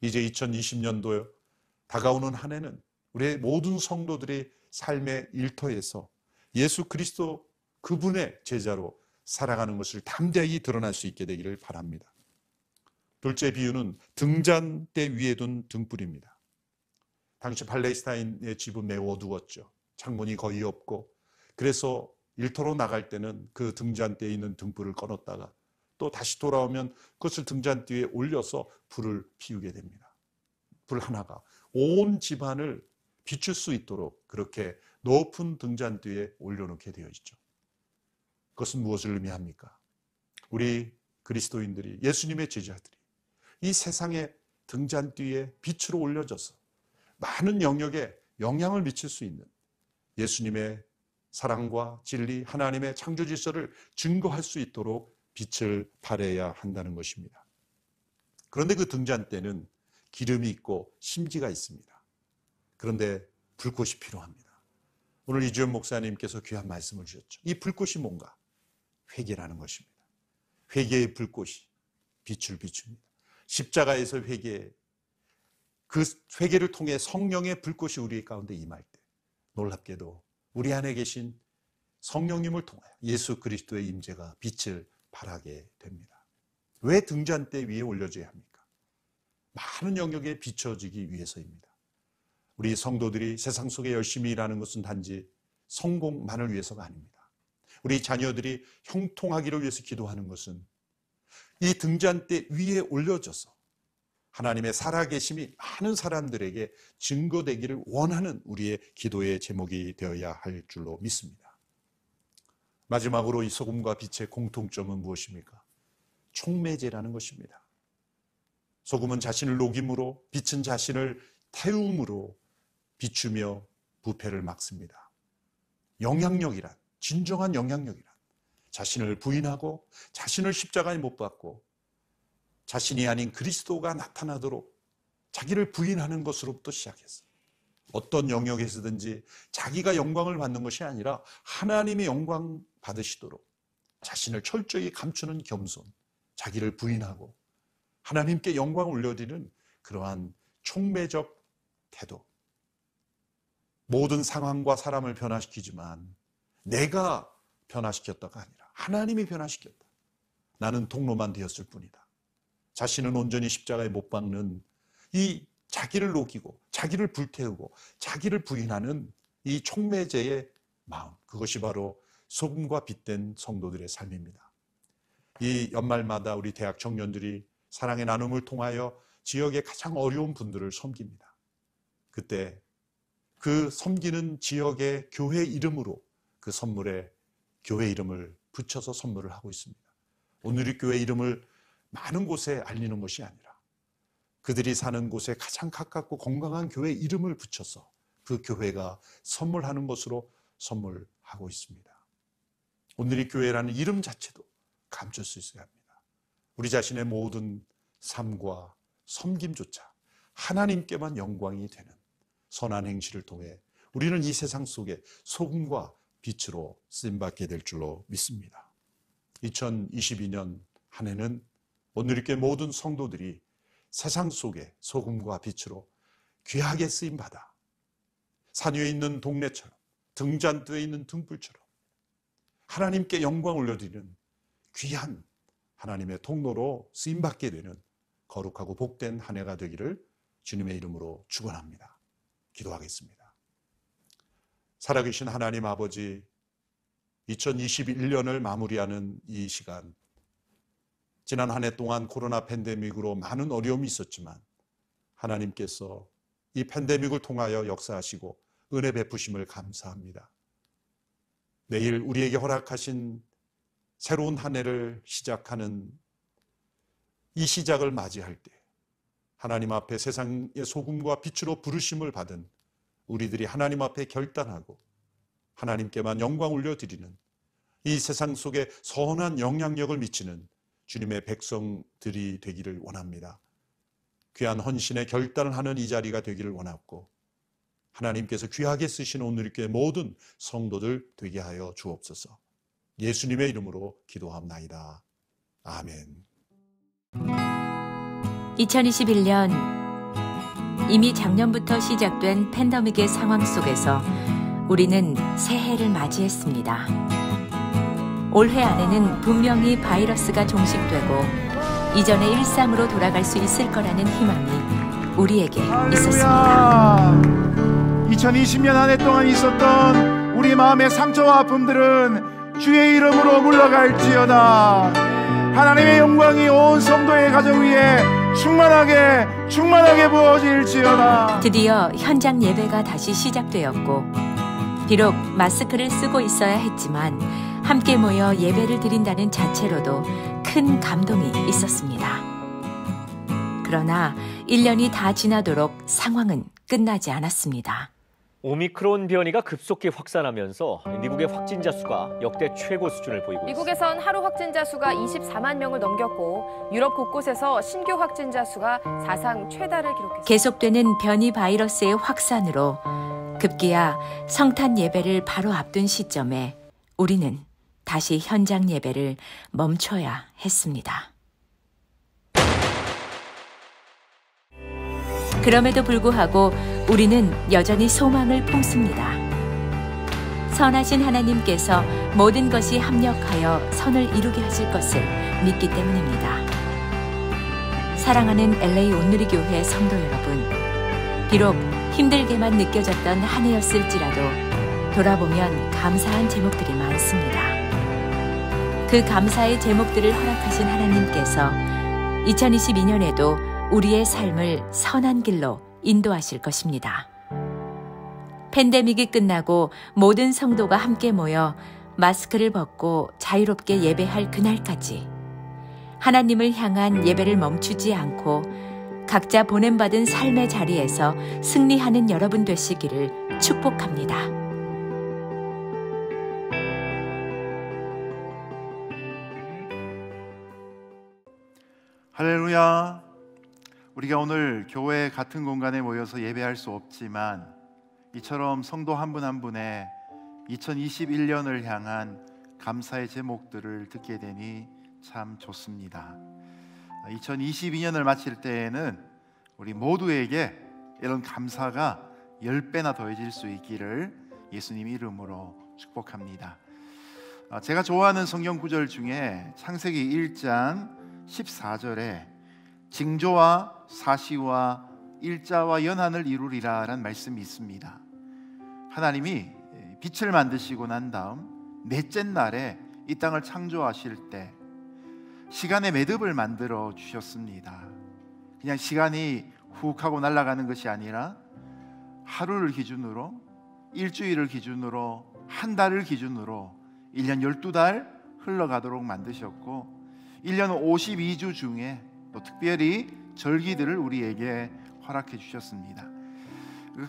이제 2020년도 다가오는 한 해는 우리의 모든 성도들의 삶의 일터에서 예수 그리스도 그분의 제자로 살아가는 것을 담대히 드러날 수 있게 되기를 바랍니다. 둘째 비유는 등잔대 위에 둔 등불입니다. 당시 팔레스타인의 집은 매우 어두웠죠. 창문이 거의 없고, 그래서 일터로 나갈 때는 그 등잔대에 있는 등불을 꺼놨다가 또 다시 돌아오면 그것을 등잔대 위에 올려서 불을 피우게 됩니다. 불 하나가 온 집안을 비출 수 있도록 그렇게 높은 등잔대 위에 올려놓게 되어 있죠. 그것은 무엇을 의미합니까? 우리 그리스도인들이, 예수님의 제자들이 이 세상의 등잔대에 빛으로 올려져서 많은 영역에 영향을 미칠 수 있는 예수님의 사랑과 진리, 하나님의 창조 질서를 증거할 수 있도록 빛을 발해야 한다는 것입니다. 그런데 그 등잔대는 기름이 있고 심지가 있습니다. 그런데 불꽃이 필요합니다. 오늘 이주연 목사님께서 귀한 말씀을 주셨죠. 이 불꽃이 뭔가? 회개라는 것입니다. 회개의 불꽃이 빛을 비춥니다. 십자가에서 회개, 그 회개를 통해 성령의 불꽃이 우리 가운데 임할 때 놀랍게도 우리 안에 계신 성령님을 통하여 예수 그리스도의 임재가 빛을 발하게 됩니다. 왜 등잔대 위에 올려져야 합니까? 많은 영역에 비춰지기 위해서입니다. 우리 성도들이 세상 속에 열심히 일하는 것은 단지 성공만을 위해서가 아닙니다. 우리 자녀들이 형통하기를 위해서 기도하는 것은 이 등잔대 위에 올려져서 하나님의 살아계심이 많은 사람들에게 증거되기를 원하는 우리의 기도의 제목이 되어야 할 줄로 믿습니다. 마지막으로 이 소금과 빛의 공통점은 무엇입니까? 촉매제라는 것입니다. 소금은 자신을 녹임으로, 빛은 자신을 태움으로 비추며 부패를 막습니다. 영향력이란, 진정한 영향력이란 자신을 부인하고 자신을 십자가에 못 박고 자신이 아닌 그리스도가 나타나도록 자기를 부인하는 것으로부터 시작해서 어떤 영역에서든지 자기가 영광을 받는 것이 아니라 하나님의 영광 받으시도록 자신을 철저히 감추는 겸손, 자기를 부인하고 하나님께 영광을 올려드리는 그러한 촉매적 태도. 모든 상황과 사람을 변화시키지만 내가 변화시켰다가 아니라 하나님이 변화시켰다. 나는 통로만 되었을 뿐이다. 자신은 온전히 십자가에 못 박는 이 자기를 녹이고 자기를 불태우고 자기를 부인하는 이 촉매제의 마음, 그것이 바로 소금과 빛된 성도들의 삶입니다. 이 연말마다 우리 대학 청년들이 사랑의 나눔을 통하여 지역의 가장 어려운 분들을 섬깁니다. 그때 그 섬기는 지역의 교회 이름으로 그 선물에 교회 이름을 붙여서 선물을 하고 있습니다. 오늘의 교회 이름을 많은 곳에 알리는 것이 아니라 그들이 사는 곳에 가장 가깝고 건강한 교회 이름을 붙여서 그 교회가 선물하는 것으로 선물하고 있습니다. 오늘의 교회라는 이름 자체도 감출 수 있어야 합니다. 우리 자신의 모든 삶과 섬김조차 하나님께만 영광이 되는 선한 행실을 통해 우리는 이 세상 속에 소금과 빛으로 쓰임받게 될 줄로 믿습니다. 2022년 한 해는 오늘의 모든 성도들이 세상 속에 소금과 빛으로 귀하게 쓰임받아 산 위에 있는 동네처럼 등잔대에 있는 등불처럼 하나님께 영광 올려드리는 귀한 하나님의 통로로 쓰임받게 되는 거룩하고 복된 한 해가 되기를 주님의 이름으로 축원합니다. 기도하겠습니다. 살아계신 하나님 아버지, 2021년을 마무리하는 이 시간, 지난 한 해 동안 코로나 팬데믹으로 많은 어려움이 있었지만 하나님께서 이 팬데믹을 통하여 역사하시고 은혜 베푸심을 감사합니다. 내일 우리에게 허락하신 새로운 한 해를 시작하는 이 시작을 맞이할 때 하나님 앞에 세상의 소금과 빛으로 부르심을 받은 우리들이 하나님 앞에 결단하고 하나님께만 영광 올려드리는 이 세상 속에 선한 영향력을 미치는 주님의 백성들이 되기를 원합니다. 귀한 헌신의 결단을 하는 이 자리가 되기를 원하고 하나님께서 귀하게 쓰신 오늘 교회 모든 성도들 되게 하여 주옵소서. 예수님의 이름으로 기도합나이다. 아멘. 2021년 이미 작년부터 시작된 팬데믹의 상황 속에서 우리는 새해를 맞이했습니다. 올해 안에는 분명히 바이러스가 종식되고 이전의 일상으로 돌아갈 수 있을 거라는 희망이 우리에게 있었습니다. 2020년 한 해 동안 있었던 우리 마음의 상처와 아픔들은 주의 이름으로 물러갈지어다. 하나님의 영광이 온 성도의 가정 위에 충만하게 부어질지어다. 드디어 현장 예배가 다시 시작되었고 비록 마스크를 쓰고 있어야 했지만 함께 모여 예배를 드린다는 자체로도 큰 감동이 있었습니다. 그러나 1년이 다 지나도록 상황은 끝나지 않았습니다. 오미크론 변이가 급속히 확산하면서 미국의 확진자 수가 역대 최고 수준을 보이고 있습니다. 미국에선 하루 확진자 수가 24만 명을 넘겼고 유럽 곳곳에서 신규 확진자 수가 사상 최다를 기록했습니다. 계속되는 변이 바이러스의 확산으로 급기야 성탄 예배를 바로 앞둔 시점에 우리는 다시 현장 예배를 멈춰야 했습니다. 그럼에도 불구하고 우리는 여전히 소망을 품습니다. 선하신 하나님께서 모든 것이 합력하여 선을 이루게 하실 것을 믿기 때문입니다. 사랑하는 LA 온누리 교회 성도 여러분, 비록 힘들게만 느껴졌던 한 해였을지라도 돌아보면 감사한 제목들이 많습니다. 그 감사의 제목들을 허락하신 하나님께서 2022년에도 우리의 삶을 선한 길로 인도하실 것입니다. 팬데믹이 끝나고 모든 성도가 함께 모여 마스크를 벗고 자유롭게 예배할 그날까지 하나님을 향한 예배를 멈추지 않고 각자 보냄받은 삶의 자리에서 승리하는 여러분 되시기를 축복합니다. 할렐루야. 우리가 오늘 교회 같은 공간에 모여서 예배할 수 없지만 이처럼 성도 한 분 한 분의 2021년을 향한 감사의 제목들을 듣게 되니 참 좋습니다. 2022년을 마칠 때에는 우리 모두에게 이런 감사가 10배나 더해질 수 있기를 예수님 이름으로 축복합니다. 제가 좋아하는 성경 구절 중에 창세기 1장 14절에 징조와 사시와 일자와 연한을 이루리라 라는 말씀이 있습니다. 하나님이 빛을 만드시고 난 다음 넷째 날에 이 땅을 창조하실 때 시간의 매듭을 만들어 주셨습니다. 그냥 시간이 훅 하고 날아가는 것이 아니라 하루를 기준으로, 일주일을 기준으로, 한 달을 기준으로 1년 12달 흘러가도록 만드셨고 1년 52주 중에 또 특별히 절기들을 우리에게 허락해 주셨습니다.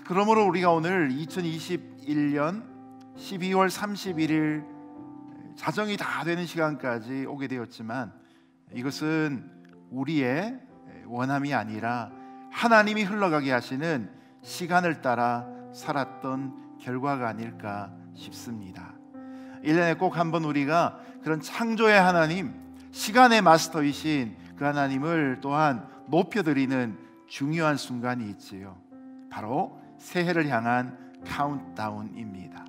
그러므로 우리가 오늘 2021년 12월 31일 자정이 다 되는 시간까지 오게 되었지만 이것은 우리의 원함이 아니라 하나님이 흘러가게 하시는 시간을 따라 살았던 결과가 아닐까 싶습니다. 1년에 꼭 한번 우리가 그런 창조의 하나님, 시간의 마스터이신 그 하나님을 또한 높여드리는 중요한 순간이 있지요. 바로 새해를 향한 카운트다운입니다.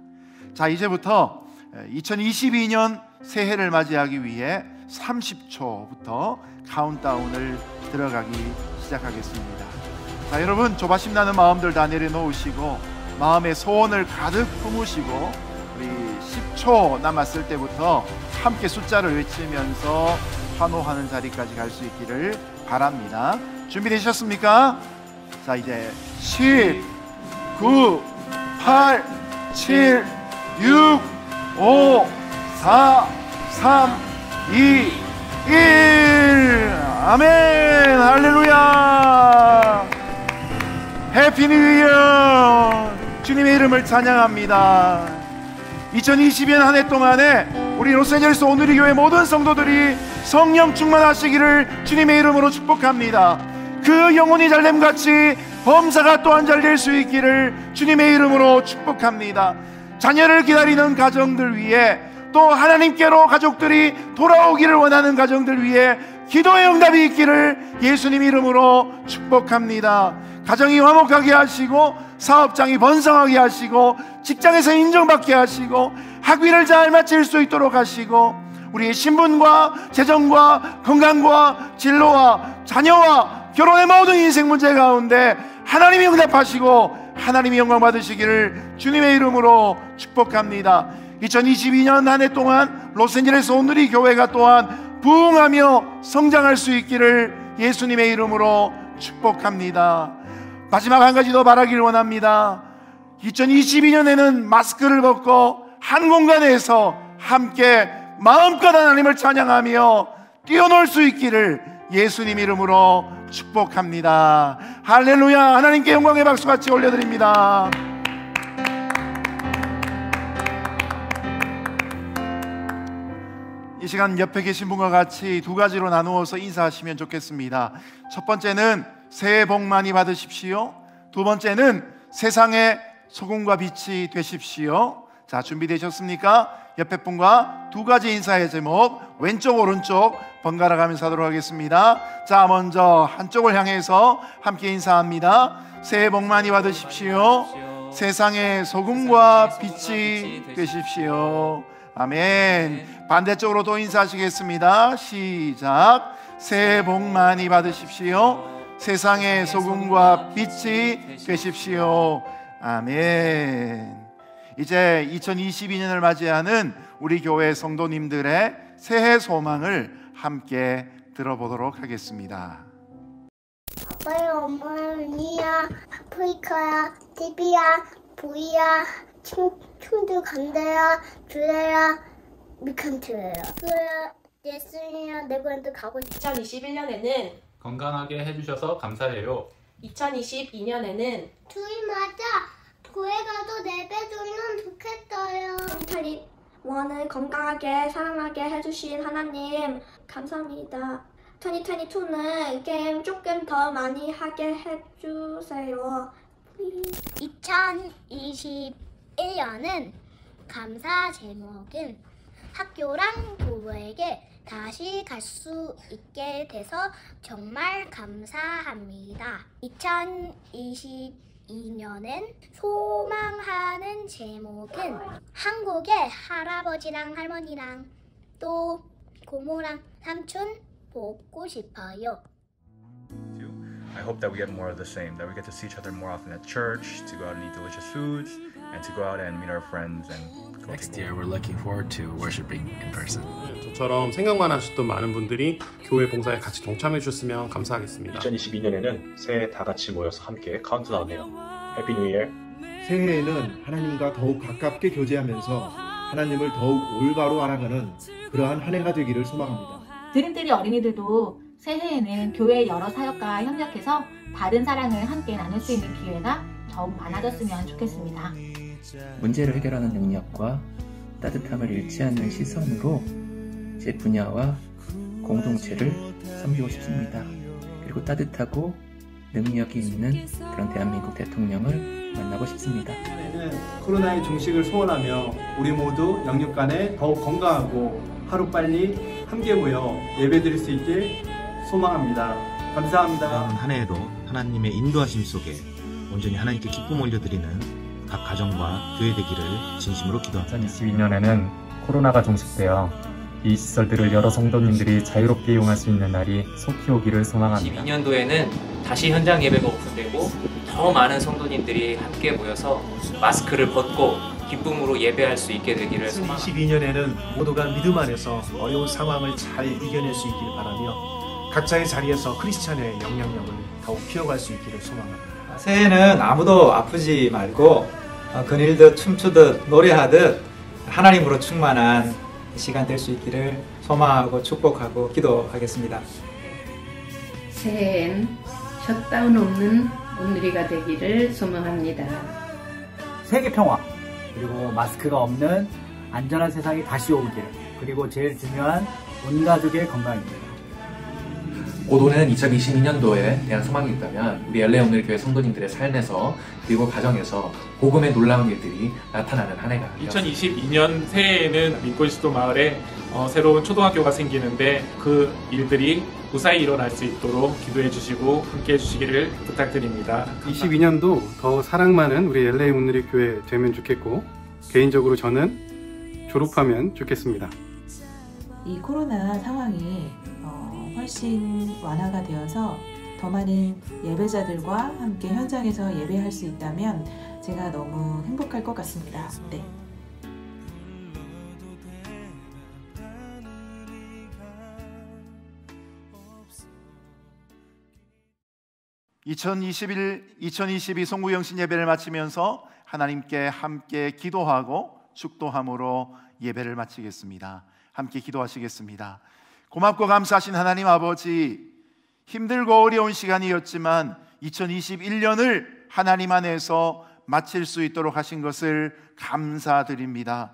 자, 이제부터 2022년 새해를 맞이하기 위해 30초부터 카운트다운을 들어가기 시작하겠습니다. 자, 여러분 조바심 나는 마음들 다 내려놓으시고 마음의 소원을 가득 품으시고 우리 10초 남았을 때부터 함께 숫자를 외치면서 환호하는 자리까지 갈 수 있기를 바랍니다. 준비되셨습니까? 자, 이제 10, 9, 8, 7, 6, 5, 4, 3, 2, 1. 아멘. 할렐루야. 해피 뉴 이어. 주님의 이름을 찬양합니다. 2022년 한 해 동안에 우리 로스앤젤레스 온누리 교회 모든 성도들이 성령 충만하시기를 주님의 이름으로 축복합니다. 그 영혼이 잘됨같이 범사가 또한 잘될 수 있기를 주님의 이름으로 축복합니다. 자녀를 기다리는 가정들 위해, 또 하나님께로 가족들이 돌아오기를 원하는 가정들 위해 기도의 응답이 있기를 예수님 이름으로 축복합니다. 가정이 화목하게 하시고, 사업장이 번성하게 하시고, 직장에서 인정받게 하시고, 학위를 잘 마칠 수 있도록 하시고, 우리의 신분과 재정과 건강과 진로와 자녀와 결혼의 모든 인생 문제 가운데 하나님이 응답하시고 하나님이 영광 받으시기를 주님의 이름으로 축복합니다. 2022년 한 해 동안 로스앤젤레스 온누리 교회가 또한 부흥하며 성장할 수 있기를 예수님의 이름으로 축복합니다. 마지막 한 가지 더 바라기를 원합니다. 2022년에는 마스크를 벗고 한 공간에서 함께 마음껏 하나님을 찬양하며 뛰어놀 수 있기를 예수님 이름으로 축복합니다. 할렐루야. 하나님께 영광의 박수 같이 올려드립니다. 이 시간 옆에 계신 분과 같이 두 가지로 나누어서 인사하시면 좋겠습니다. 첫 번째는 새해 복 많이 받으십시오. 두 번째는 세상의 소금과 빛이 되십시오. 자, 준비되셨습니까? 옆에 분과 두 가지 인사의 제목, 왼쪽 오른쪽 번갈아 가면서 하도록 하겠습니다. 자, 먼저 한쪽을 향해서 함께 인사합니다. 새해 복 많이 받으십시오. 세상의 소금과 빛이 되십시오. 아멘. 반대쪽으로 또 인사하시겠습니다. 시작. 새해 복 많이 받으십시오. 세상의 소금과 빛이 되십시오. 아멘. 이제 2022년을 맞이하는 우리 교회 성도님들의 새해 소망을 함께 들어보도록 하겠습니다. 아빠야, 엄마야, 은희야, 아프리카야, TV야, 보이야, 충주 간대야, 주례야, 미칸트예요. 그래, 예수님이야, 내구한테 가고 싶어. 2021년에는 건강하게 해주셔서 감사해요. 2022년에는 주일마다 교회 가도 예배드리면 좋겠어요. 2021을 건강하게 사랑하게 해주신 하나님 감사합니다. 2022는 게임 조금 더 많이 하게 해주세요. 2021년은 감사 제목은 학교랑 부모에게 다시 갈 수 있게 돼서 정말 감사합니다. 2022년엔 소망하는 제목은 한국의 할아버지랑 할머니랑 또 고모랑 삼촌 보고 싶어요. I hope that we get more of the same, that we get to see each other more often at church, to go out and eat delicious foods, and to go out and meet our friends and go Next year we're looking forward to worshiping in person. 저처럼 생각만 하셨던 많은 분들이 교회 봉사에 같이 동참해 주셨으면 감사하겠습니다. 2022년에는 새해 다 같이 모여서 함께 카운트다운해요. 해피 뉴 이어. 새해에는 하나님과 더욱 가깝게 교제하면서 하나님을 더욱 올바로 알아가는 그러한 한 해가 되기를 소망합니다. 드림트리 어린이들도 새해에는 교회 여러 사역과 협력해서 바른 사랑을 함께 나눌 수 있는 기회가 더욱 많아졌으면 좋겠습니다. 문제를 해결하는 능력과 따뜻함을 잃지 않는 시선으로 제 분야와 공동체를 섬기고 싶습니다. 그리고 따뜻하고 능력이 있는 그런 대한민국 대통령을 만나고 싶습니다. 코로나의 종식을 소원하며 우리 모두 영육간에 더욱 건강하고 하루빨리 함께 모여 예배드릴 수 있길 소망합니다. 감사합니다. 한 해에도 하나님의 인도하심 속에 온전히 하나님께 기쁨 올려드리는 각 가정과 교회 되기를 진심으로 기도합니다. 2022년에는 코로나가 종식되어 이 시설들을 여러 성도님들이 자유롭게 이용할 수 있는 날이 속히 오기를 소망합니다. 22년도에는 다시 현장 예배가 오픈되고 더 많은 성도님들이 함께 모여서 마스크를 벗고 기쁨으로 예배할 수 있게 되기를 소망합니다. 2022년에는 모두가 믿음 안에서 어려운 상황을 잘 이겨낼 수 있기를 바라며 각자의 자리에서 크리스찬의 영향력을 더욱 키워갈 수 있기를 소망합니다. 새해는 아무도 아프지 말고 그늘듯 춤추듯 노래하듯 하나님으로 충만한 시간 될 수 있기를 소망하고 축복하고 기도하겠습니다. 새해엔 셧다운 없는 오늘이가 되기를 소망합니다. 세계 평화, 그리고 마스크가 없는 안전한 세상이 다시 오길, 그리고 제일 중요한 온 가족의 건강입니다. 곧 올해는 2022년도에 대한 소망이 있다면 우리 LA 오늘교회 성도님들의 삶에서 그리고 가정에서 복음의 놀라운 일들이 나타나는 한 해가 2022년 새해에는 민권시도 마을에 새로운 초등학교가 생기는데 그 일들이 무사히 일어날 수 있도록 기도해 주시고 함께 해 주시기를 부탁드립니다. 22년도 더 사랑 많은 우리 LA 오늘의 교회 되면 좋겠고, 개인적으로 저는 졸업하면 좋겠습니다. 이 코로나 상황이 훨씬 완화가 되어서 더 많은 예배자들과 함께 현장에서 예배할 수 있다면 제가 너무 행복할 것 같습니다. 네. (2022) 송구영신 예배를 마치면서 하나님께 함께 기도하고 축도함으로 예배를 마치겠습니다. 함께 기도하시겠습니다. 고맙고 감사하신 하나님 아버지, 힘들고 어려운 시간이었지만 2021년을 하나님 안에서 마칠 수 있도록 하신 것을 감사드립니다.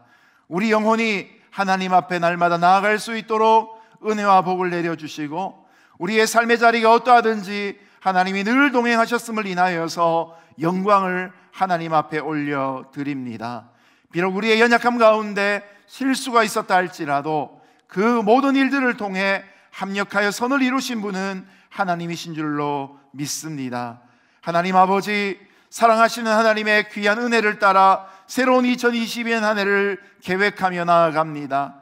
우리 영혼이 하나님 앞에 날마다 나아갈 수 있도록 은혜와 복을 내려주시고, 우리의 삶의 자리가 어떠하든지 하나님이 늘 동행하셨음을 인하여서 영광을 하나님 앞에 올려드립니다. 비록 우리의 연약함 가운데 실수가 있었다 할지라도 그 모든 일들을 통해 합력하여 선을 이루신 분은 하나님이신 줄로 믿습니다. 하나님 아버지, 사랑하시는 하나님의 귀한 은혜를 따라 새로운 2022년 한 해를 계획하며 나아갑니다.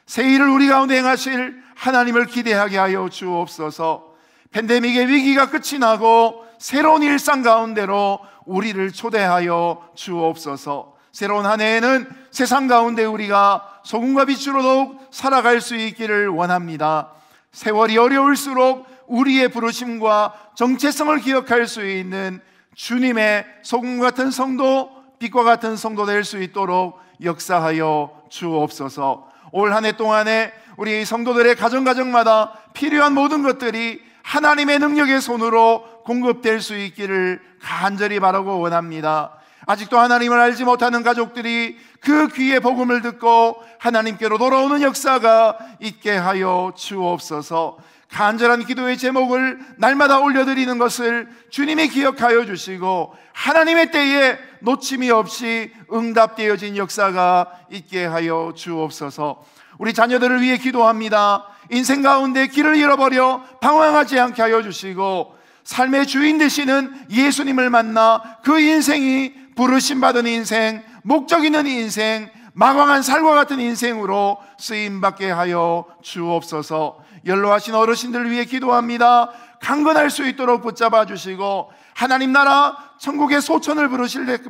새 일을 우리 가운데 행하실 하나님을 기대하게 하여 주옵소서. 팬데믹의 위기가 끝이 나고 새로운 일상 가운데로 우리를 초대하여 주옵소서. 새로운 한 해에는 세상 가운데 우리가 소금과 빛으로 더욱 살아갈 수 있기를 원합니다. 세월이 어려울수록 우리의 부르심과 정체성을 기억할 수 있는 주님의 소금 같은 성도, 빛과 같은 성도 될 수 있도록 역사하여 주옵소서. 올 한 해 동안에 우리 성도들의 가정마다 필요한 모든 것들이 하나님의 능력의 손으로 공급될 수 있기를 간절히 바라고 원합니다. 아직도 하나님을 알지 못하는 가족들이 그 귀의 복음을 듣고 하나님께로 돌아오는 역사가 있게 하여 주옵소서. 간절한 기도의 제목을 날마다 올려드리는 것을 주님이 기억하여 주시고 하나님의 때에 놓침이 없이 응답되어진 역사가 있게 하여 주옵소서. 우리 자녀들을 위해 기도합니다. 인생 가운데 길을 잃어버려 방황하지 않게 하여 주시고 삶의 주인 되시는 예수님을 만나 그 인생이 부르심받은 인생, 목적 있는 인생, 망왕한 살과 같은 인생으로 쓰임받게 하여 주옵소서. 연로하신 어르신들을 위해 기도합니다. 강건할 수 있도록 붙잡아 주시고 하나님 나라 천국의 소천을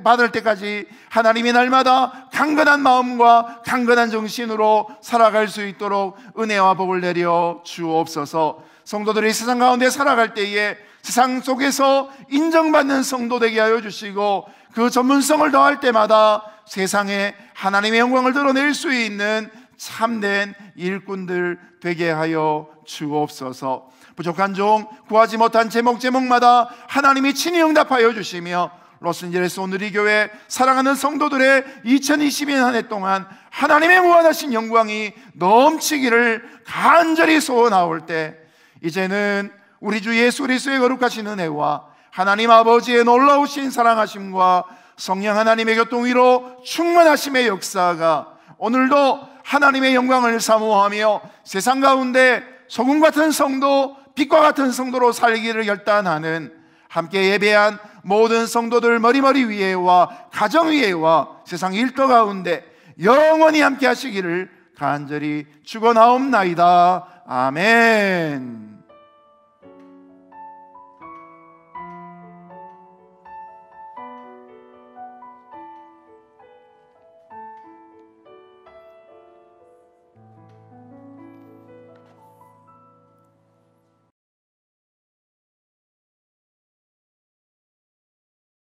받을 때까지 하나님이 날마다 강건한 마음과 강건한 정신으로 살아갈 수 있도록 은혜와 복을 내려 주옵소서. 성도들이 세상 가운데 살아갈 때에 세상 속에서 인정받는 성도 되게 하여 주시고 그 전문성을 더할 때마다 세상에 하나님의 영광을 드러낼 수 있는 참된 일꾼들 되게 하여 주옵소서. 부족한 종, 구하지 못한 제목마다 하나님이 친히 응답하여 주시며 로스앤젤레스 오늘의 교회 사랑하는 성도들의 2022년 한 해 동안 하나님의 무한하신 영광이 넘치기를 간절히 소원하올 때, 이제는 우리 주 예수 그리스도의 거룩하신 은혜와 하나님 아버지의 놀라우신 사랑하심과 성령 하나님의 교통위로 충만하심의 역사가 오늘도 하나님의 영광을 사모하며 세상 가운데 소금 같은 성도, 빛과 같은 성도로 살기를 결단하는 함께 예배한 모든 성도들 머리 위에와 가정 위에와 세상 일터 가운데 영원히 함께 하시기를 간절히 축원하옵나이다. 아멘.